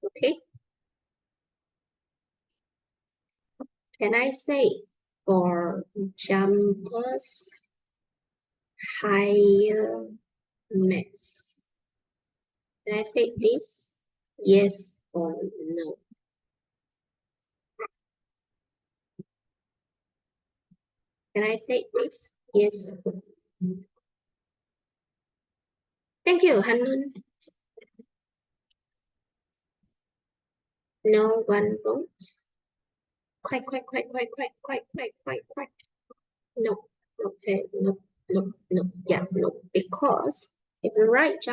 Speaker 1: Okay. Can I say for jumpers higher mass. Can I say this? Yes or no? Can I say this? Yes or no? Thank you, Hanun. No one votes. Quite. No. Okay, no. Yeah, no. Because if you write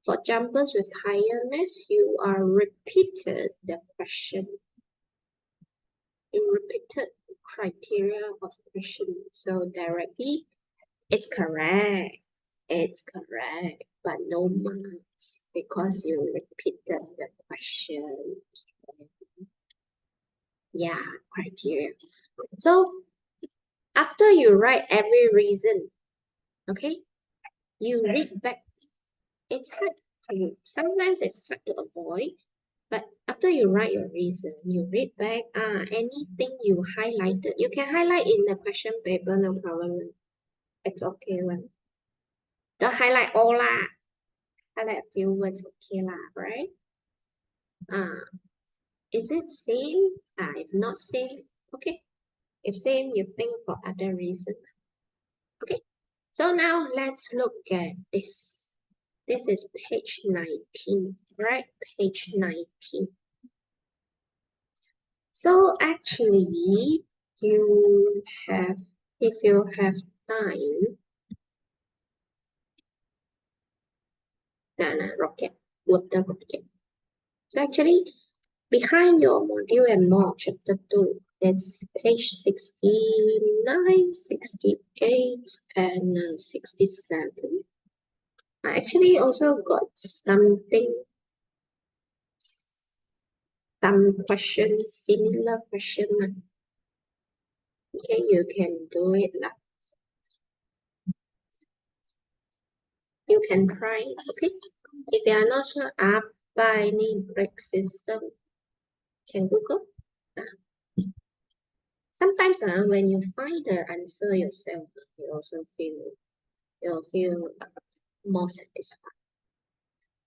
Speaker 1: for jumpers with higher mass, you are repeated the question. You repeated criteria of question. So directly, it's correct. It's correct, but no marks because you repeated the question. Yeah, criteria. So after you write every reason, okay, you read back. It's hard sometimes it's hard to avoid, but after you write your reason, you read back, anything you highlighted, you can highlight in the question paper, no problem. It's okay one. Don't highlight all lah. Highlight a few words, okay lah, right? Is it same? If not same, okay. If same, you think for other reason. Okay. So now let's look at this. This is page 19, right? Page 19. So actually, you have, if you have time, rocket, water rocket. So actually, behind your module and more, chapter 2, it's page 69, 68, and 67. I actually also got something, some questions, similar question. Okay, you can do it lah. You can try, okay? If you are not sure, by any break system, can Google. Sometimes when you find the answer yourself, you'll feel more satisfied.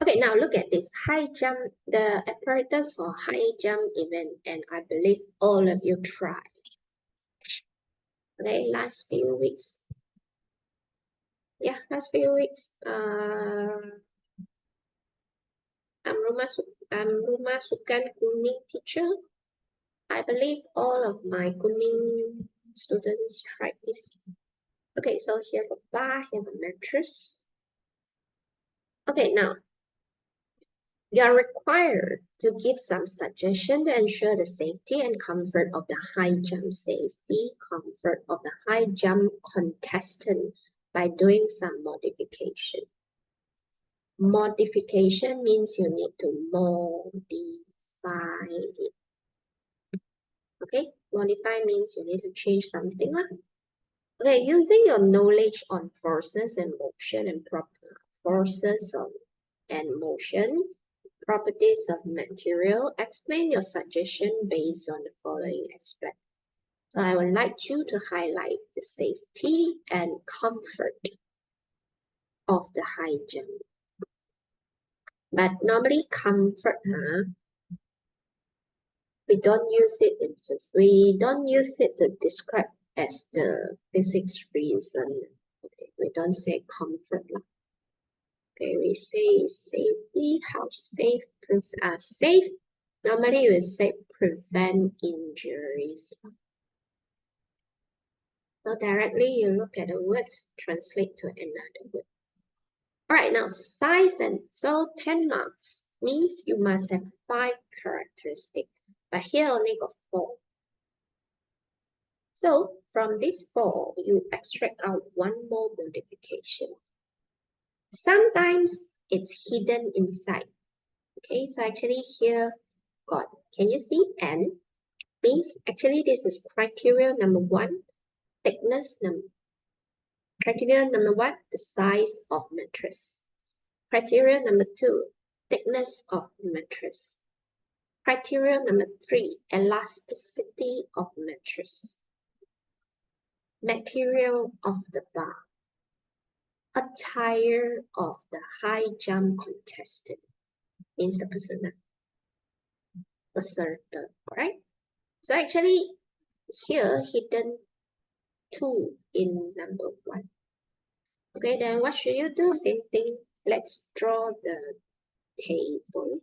Speaker 1: Okay, now look at this high jump, the apparatus for high jump event, and I believe all of you tried. Okay, last few weeks. Yeah, last few weeks. I'm Rumah Sukan Kuning teacher. I believe all of my Kuning students tried this. Okay, so here the bar, here the mattress. Okay, now you are required to give some suggestion to ensure the safety and comfort of the high jump comfort of the high jump contestant by doing some modification. Modification means you need to modify it. Okay, modify means you need to change something. Okay, using your knowledge on forces and motion and properties of material, explain your suggestion based on the following aspects. So I would like you to highlight the safety and comfort of the high jump. But normally comfort, we don't use it in physics. We don't use it to describe as the physics reason. Okay, we don't say comfort. Okay, we say safety, how safe, safe. Normally you say prevent injuries. So directly you look at the words, translate to another word. All right, now size, and so 10 marks means you must have 5 characteristics, but here only got 4. So from this 4, you extract out one more modification. Sometimes it's hidden inside. Okay, so actually here got, can you see N? Means actually this is criteria number 1, thickness number. Criteria number 1, the size of mattress. Criteria number 2, thickness of mattress. Criteria number 3, elasticity of mattress. Material of the bar. Attire of the high jump contestant. Means the person asserted, right? So actually, here hidden 2 in number 1. Okay, then what should you do? Same thing. Let's draw the table.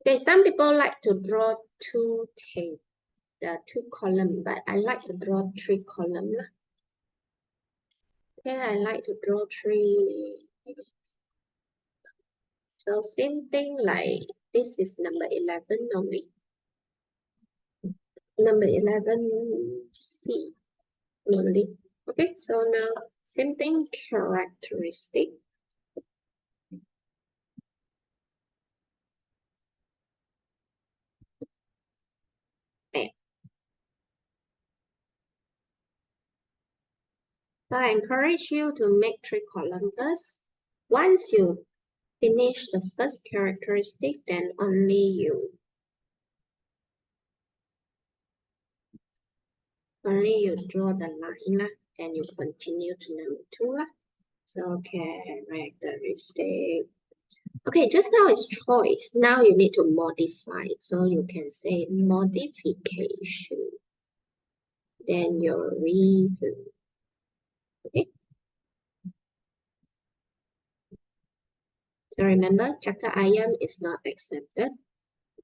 Speaker 1: Okay, some people like to draw 2 column, but I like to draw 3 column. Okay, I like to draw 3. So same thing like this is number 11 only. Number 11C only. Okay, so now same thing, characteristic. Okay. So I encourage you to make 3 columns first. Once you finish the first characteristic, then only you draw the line lah, and you continue to number 2 lah. So characteristic. Okay, just now it's choice. Now you need to modify it. So you can say modification. Then your reason. Okay. So remember, cakap ayam is not accepted.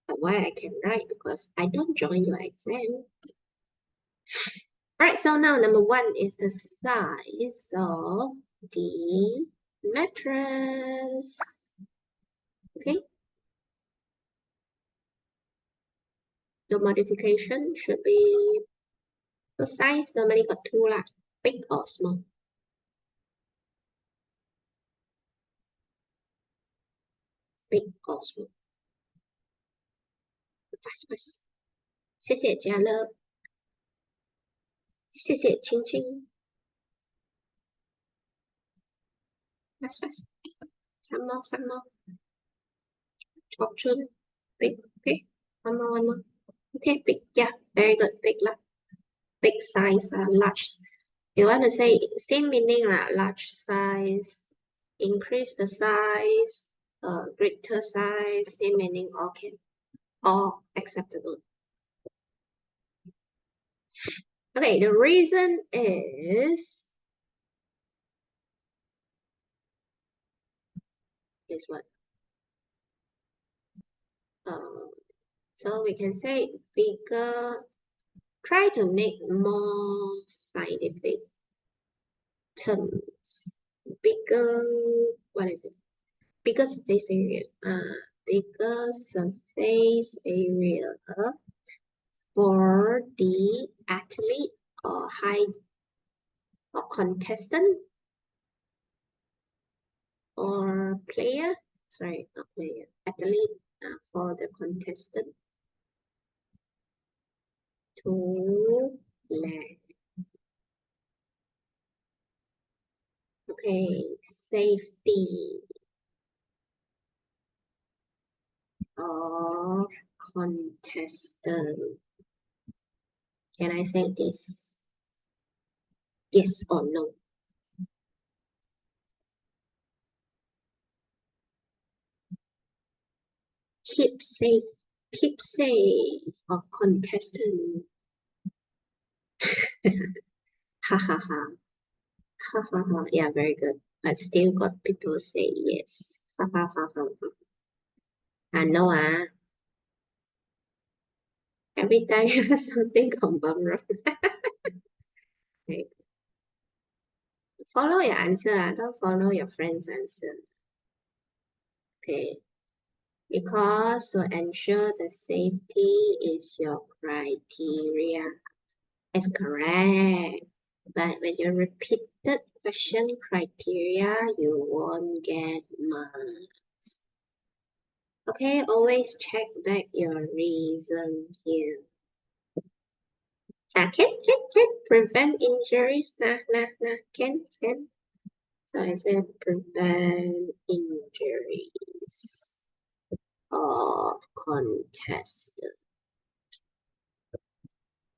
Speaker 1: But why I can write? Because I don't join your exam. Alright, so now number 1 is the size of the mattress. Okay. The modification should be the size normally got 2 lah, big or small. Big or small. Fast. 谢谢家乐，谢谢青青。Fast. Some more. Option. Big. Okay. One more. Okay, big. Yeah, very good. Big lah. Big size, large. You want to say same meaning lah. Large size. Increase the size. Greater size. Same meaning. Okay. All acceptable. Okay, the reason is what? So we can say bigger. Try to make more scientific terms. Bigger, what is it? Bigger surface area. Bigger surface area for the athlete or contestant or player. Sorry, not player. Athlete for the contestant to land. Okay, safety of contestant. Can I say this? Yes or no? Keep safe of contestant. Ha ha ha. Ha ha ha. Yeah, very good. But still got people say yes. Ha ha ha ha ha. I know every time you have something confirm wrong. Okay. Follow your answer. Don't follow your friend's answer. Okay. Because to ensure the safety is your criteria. It's correct. But when you repeat the question criteria, you won't get marks. Okay, always check back your reason here. Can prevent injuries. Can. So I said prevent injuries of contestant.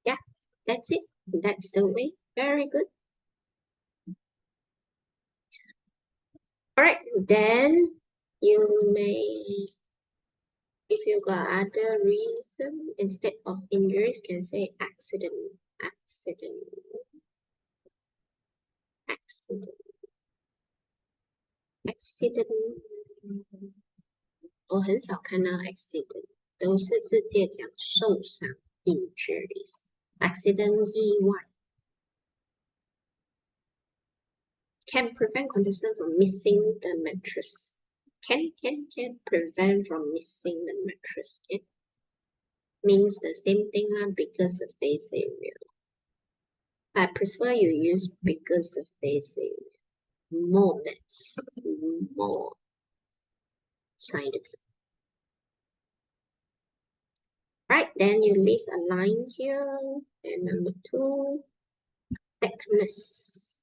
Speaker 1: Yeah, that's it. That's the way. Very good. All right, then you may, if you got other reason, instead of injuries, can say accident, accident, accident, accident. 我很少看到 accident，都是直接讲受伤 injuries， accident 意外。Can prevent contestant from missing the mattress. Can prevent from missing the mattress. Can means the same thing bigger surface area. I prefer you use bigger surface area. More mats, more scientific. Right, then you leave a line here. And number 2, thickness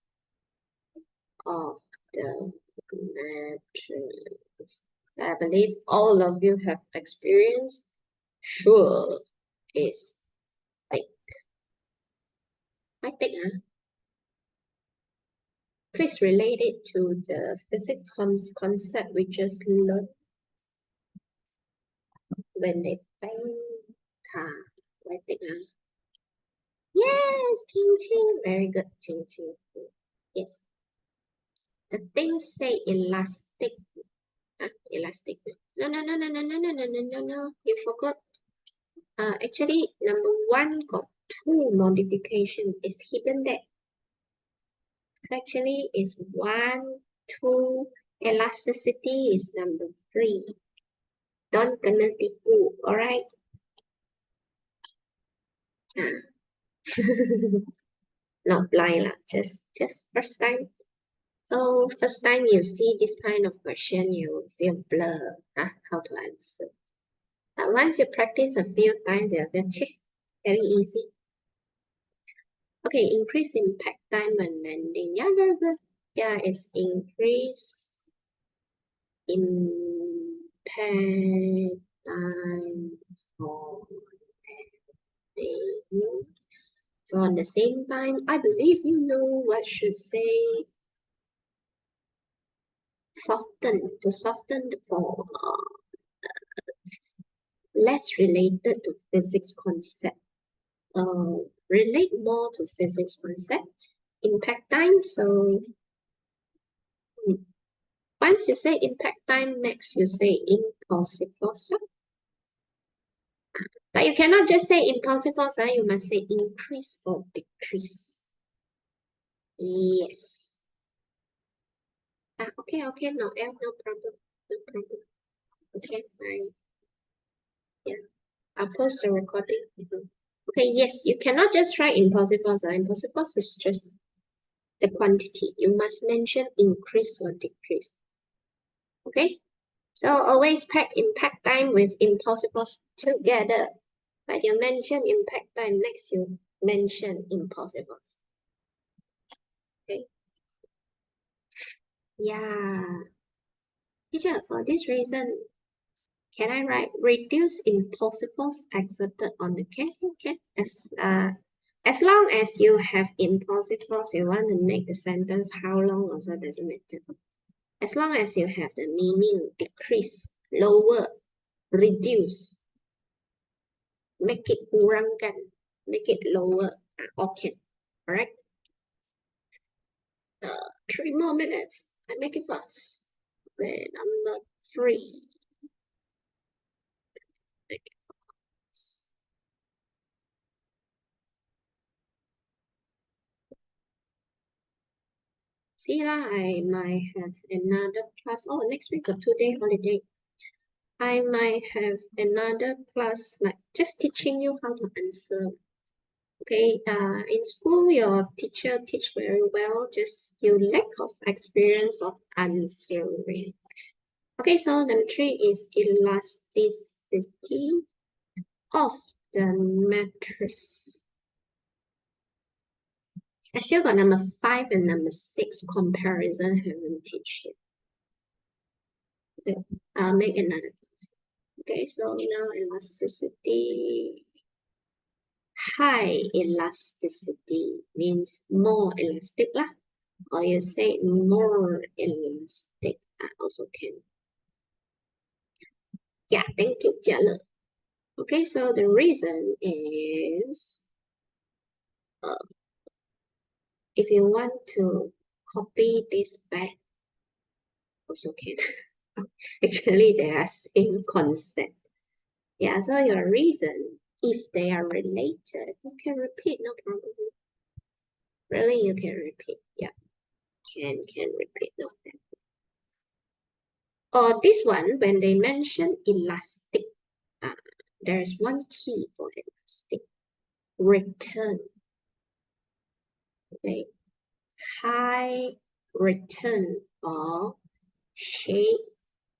Speaker 1: of the mattress. I believe all of you have experienced. Sure is thick. Why thick, huh? Please relate it to the physics concept we just learned when they bang. Why thick, huh? Yes, ching ching. Very good, ching ching. Yes. The thing say elastic. Elastic. No. You forgot. Actually, number 1 got 2 modification. Is hidden there. Actually, is 1, 2. Elasticity is number 3. Don't kena tipu, alright? Not blind lah, just first time. So first time you see this kind of question, you feel blur, how to answer. But once you practice a few times, you'll feel very easy. Okay, increase impact time when landing. Yeah, very good. Yeah, it's increase impact time for landing. So on the same time, I believe you know what should say soften, to soften for less related to physics concept. Relate more to physics concept. Impact time, so once you say impact time, next you say impulsive force. But you cannot just say impulsive force, you must say increase or decrease. Yes. Okay, no problem. Okay, I'll post the recording. Okay, yes, you cannot just write impulsive force. Impulsive force is just the quantity. You must mention increase or decrease. Okay, so always pack impact time with impulsive force together. But you mention impact time, next you mention impulsive force. Okay. Yeah. Teacher, for this reason, can I write reduce impulsive force exerted on the can? As long as you have impulsive force, you want to make the sentence how long also doesn't matter. As long as you have the meaning decrease, lower, reduce, make it kurangkan, make it lower, okay, alright? 3 more minutes. I make it fast. Okay, number 3. Make it fast. See lah, I might have another class. Oh, next week a 2-day holiday. I might have another class like just teaching you how to answer. Okay, in school your teacher teach very well, just you lack of experience of answering. Okay, so number 3 is elasticity of the mattress. I still got number 5 and number 6 comparison haven't teach yet. Okay, I'll make another class. Okay, so now elasticity. high elasticity means more elastic lah, or you say more elastic also can. Yeah, thank you, Jia Le. Okay, so the reason is if you want to copy this back, also can. Actually, they are same concept. Yeah, so your reason, if they are related, you can repeat, no problem. Really, you can repeat. Yeah, can repeat, no problem. Or this one, when they mention elastic, there's one key for elastic. Return. Okay. High return of shape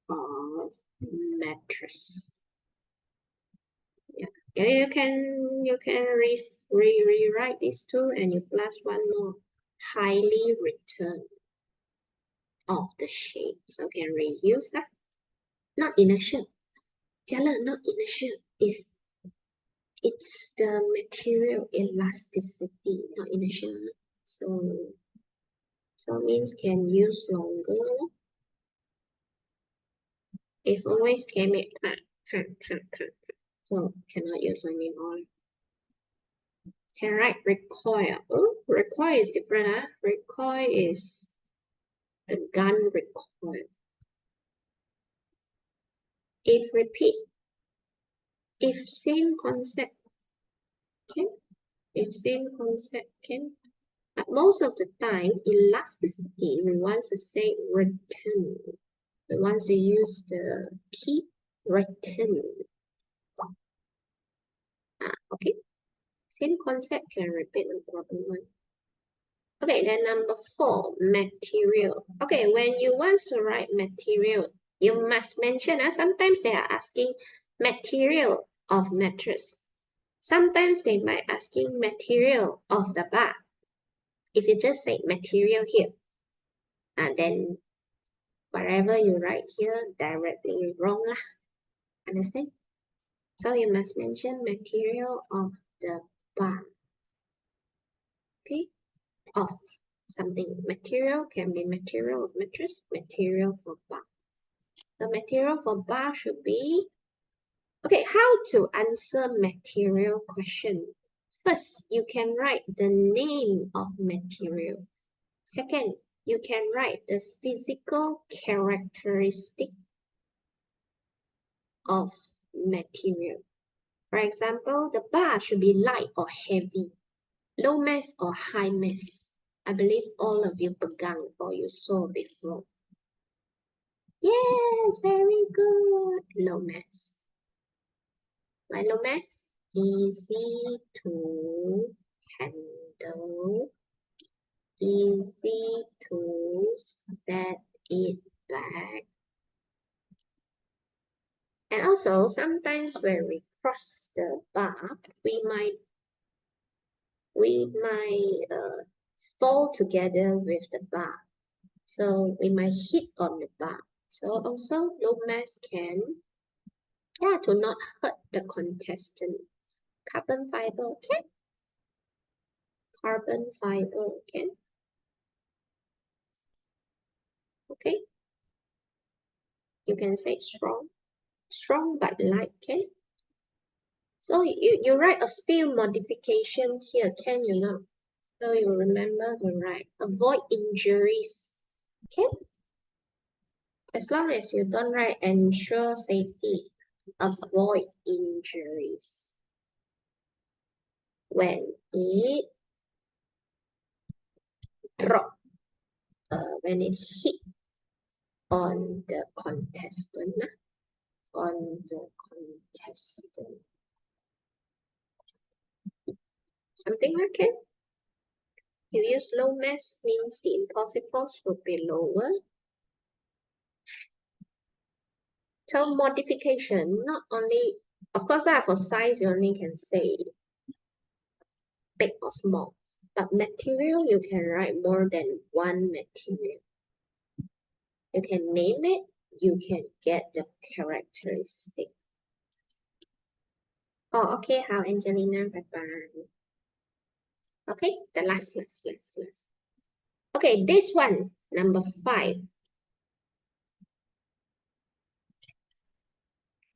Speaker 1: of mattress. Yeah, you can rewrite this too, and you plus one more. Highly return of the shape. So can reuse that. Not inertial. Not inertial. It's the material elasticity, not inertial. So means can use longer. If always came it, so cannot use anymore. Can write recoil. Oh, recoil is different. Recoil is a gun recoil. If repeat, if same concept, can. If same concept, can. But most of the time, elasticity, we want to say return. We want to use the key return. Okay. Same concept, can repeat, no problem. Okay, then number 4, material. Okay, when you want to write material, you must mention, sometimes they are asking material of mattress. Sometimes they might asking material of the bar. If you just say material here, then whatever you write here directly wrong lah. Understand? So you must mention material of the bar. Okay? Of something. Material can be material of mattress, material for bar. The material for bar should be, okay, how to answer material question. First, you can write the name of material. Second, you can write the physical characteristic of material. For example, the bar should be light or heavy, low mass or high mass. I believe all of you pegang or you saw before. Yes, very good. Low mass. Why low mass? Easy to handle. Easy to set it back. And also, sometimes when we cross the bar, we might fall together with the bar. So we might hit on the bar. So also low mass can, to not hurt the contestant. Carbon fiber can. Carbon fiber can. Okay. You can say strong. Strong but light can. So you write a few modifications here, can you not? So you remember to write avoid injuries. Okay? As long as you don't write ensure safety, avoid injuries. When it drop, when it hit on the contestant, something like it. You use low mass means the impulsive force will be lower. So modification, not only, of course, for size you only can say big or small, but material you can write more than one material. You can name it, you can get the characteristic. Oh, okay. How Angelina? Bye-bye. Okay, the last. Okay, this one, number 5.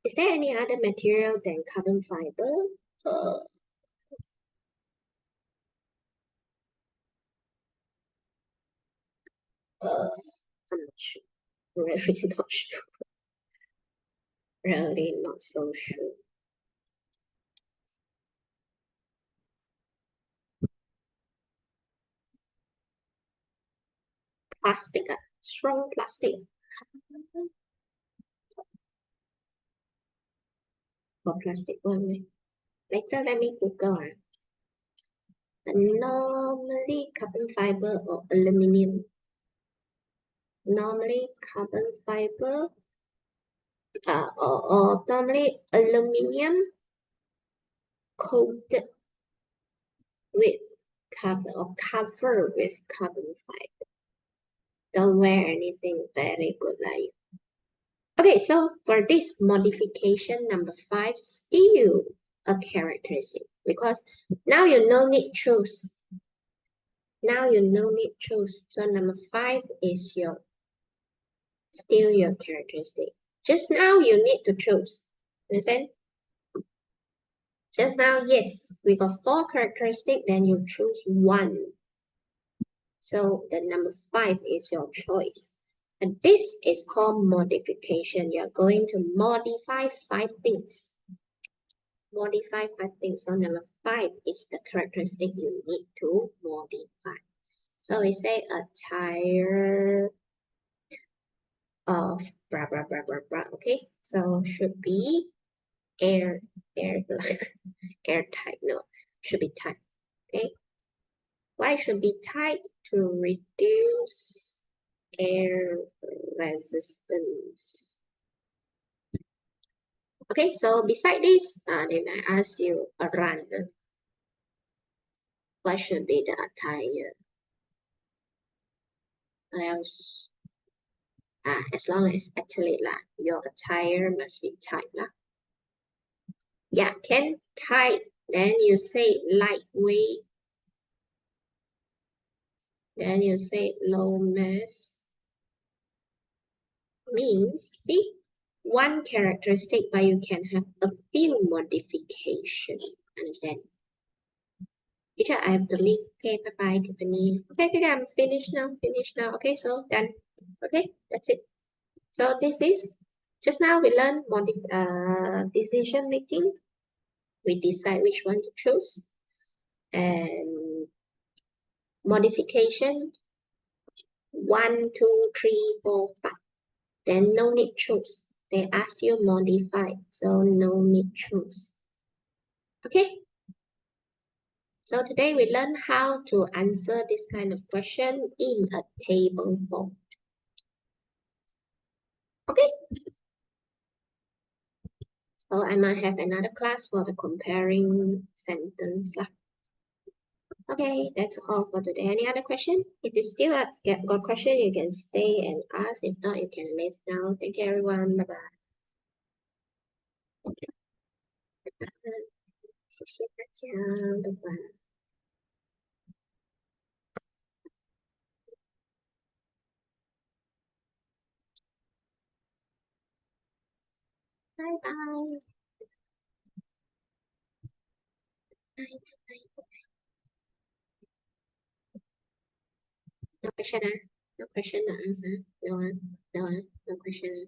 Speaker 1: Is there any other material than carbon fiber? I'm not sure. Really not sure. Really not so sure. Plastic, strong plastic. For plastic one. Later, let me Google. Normally carbon fiber or aluminum. Normally carbon fiber or normally aluminum coated with carbon or covered with carbon fiber. Don't wear anything very good like. Okay, so for this modification number 5, still a characteristic because now you no need choose. Now you no need choose. So number 5 is still your characteristic. Just now you need to choose. Understand? Just now, yes, we got 4 characteristics, then you choose 1. So the number 5 is your choice. And this is called modification. You're going to modify 5 things. Modify 5 things. So number 5 is the characteristic you need to modify. So we say a tire of blah blah blah blah blah. Okay, so should be air airtight. No, should be tight. Okay, why should be tight? To reduce air resistance. Okay, so beside this, they might ask you a run. What should be the attire? Else, as long as athlete lah, your attire must be tight lah. Yeah, can tight. Then you say lightweight. Then you say low mass. Means, see, one characteristic, but you can have a few modifications. Understand? Teacher, I have to leave. Okay, bye-bye, Tiffany. Okay, I'm finished now. Okay, so done. Okay, that's it. So this is, just now we learned decision making. We decide which one to choose. And modification, 1, 2, 3, 4, 5. Then no need choose. They ask you modify, so no need choose. Okay. So today we learn how to answer this kind of question in a table form. Okay. So I might have another class for the comparing sentence. Okay, that's all for today. Any other question? If you still got question, you can stay and ask. If not, you can leave now. Thank you, everyone. Bye-bye. 谢谢大家，拜拜。拜拜。No question, no question, no answer. No question.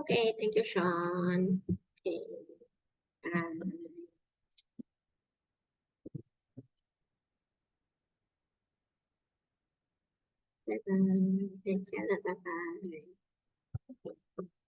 Speaker 1: Okay, thank you, Sean. Okay, bye. Bye bye. Bye bye.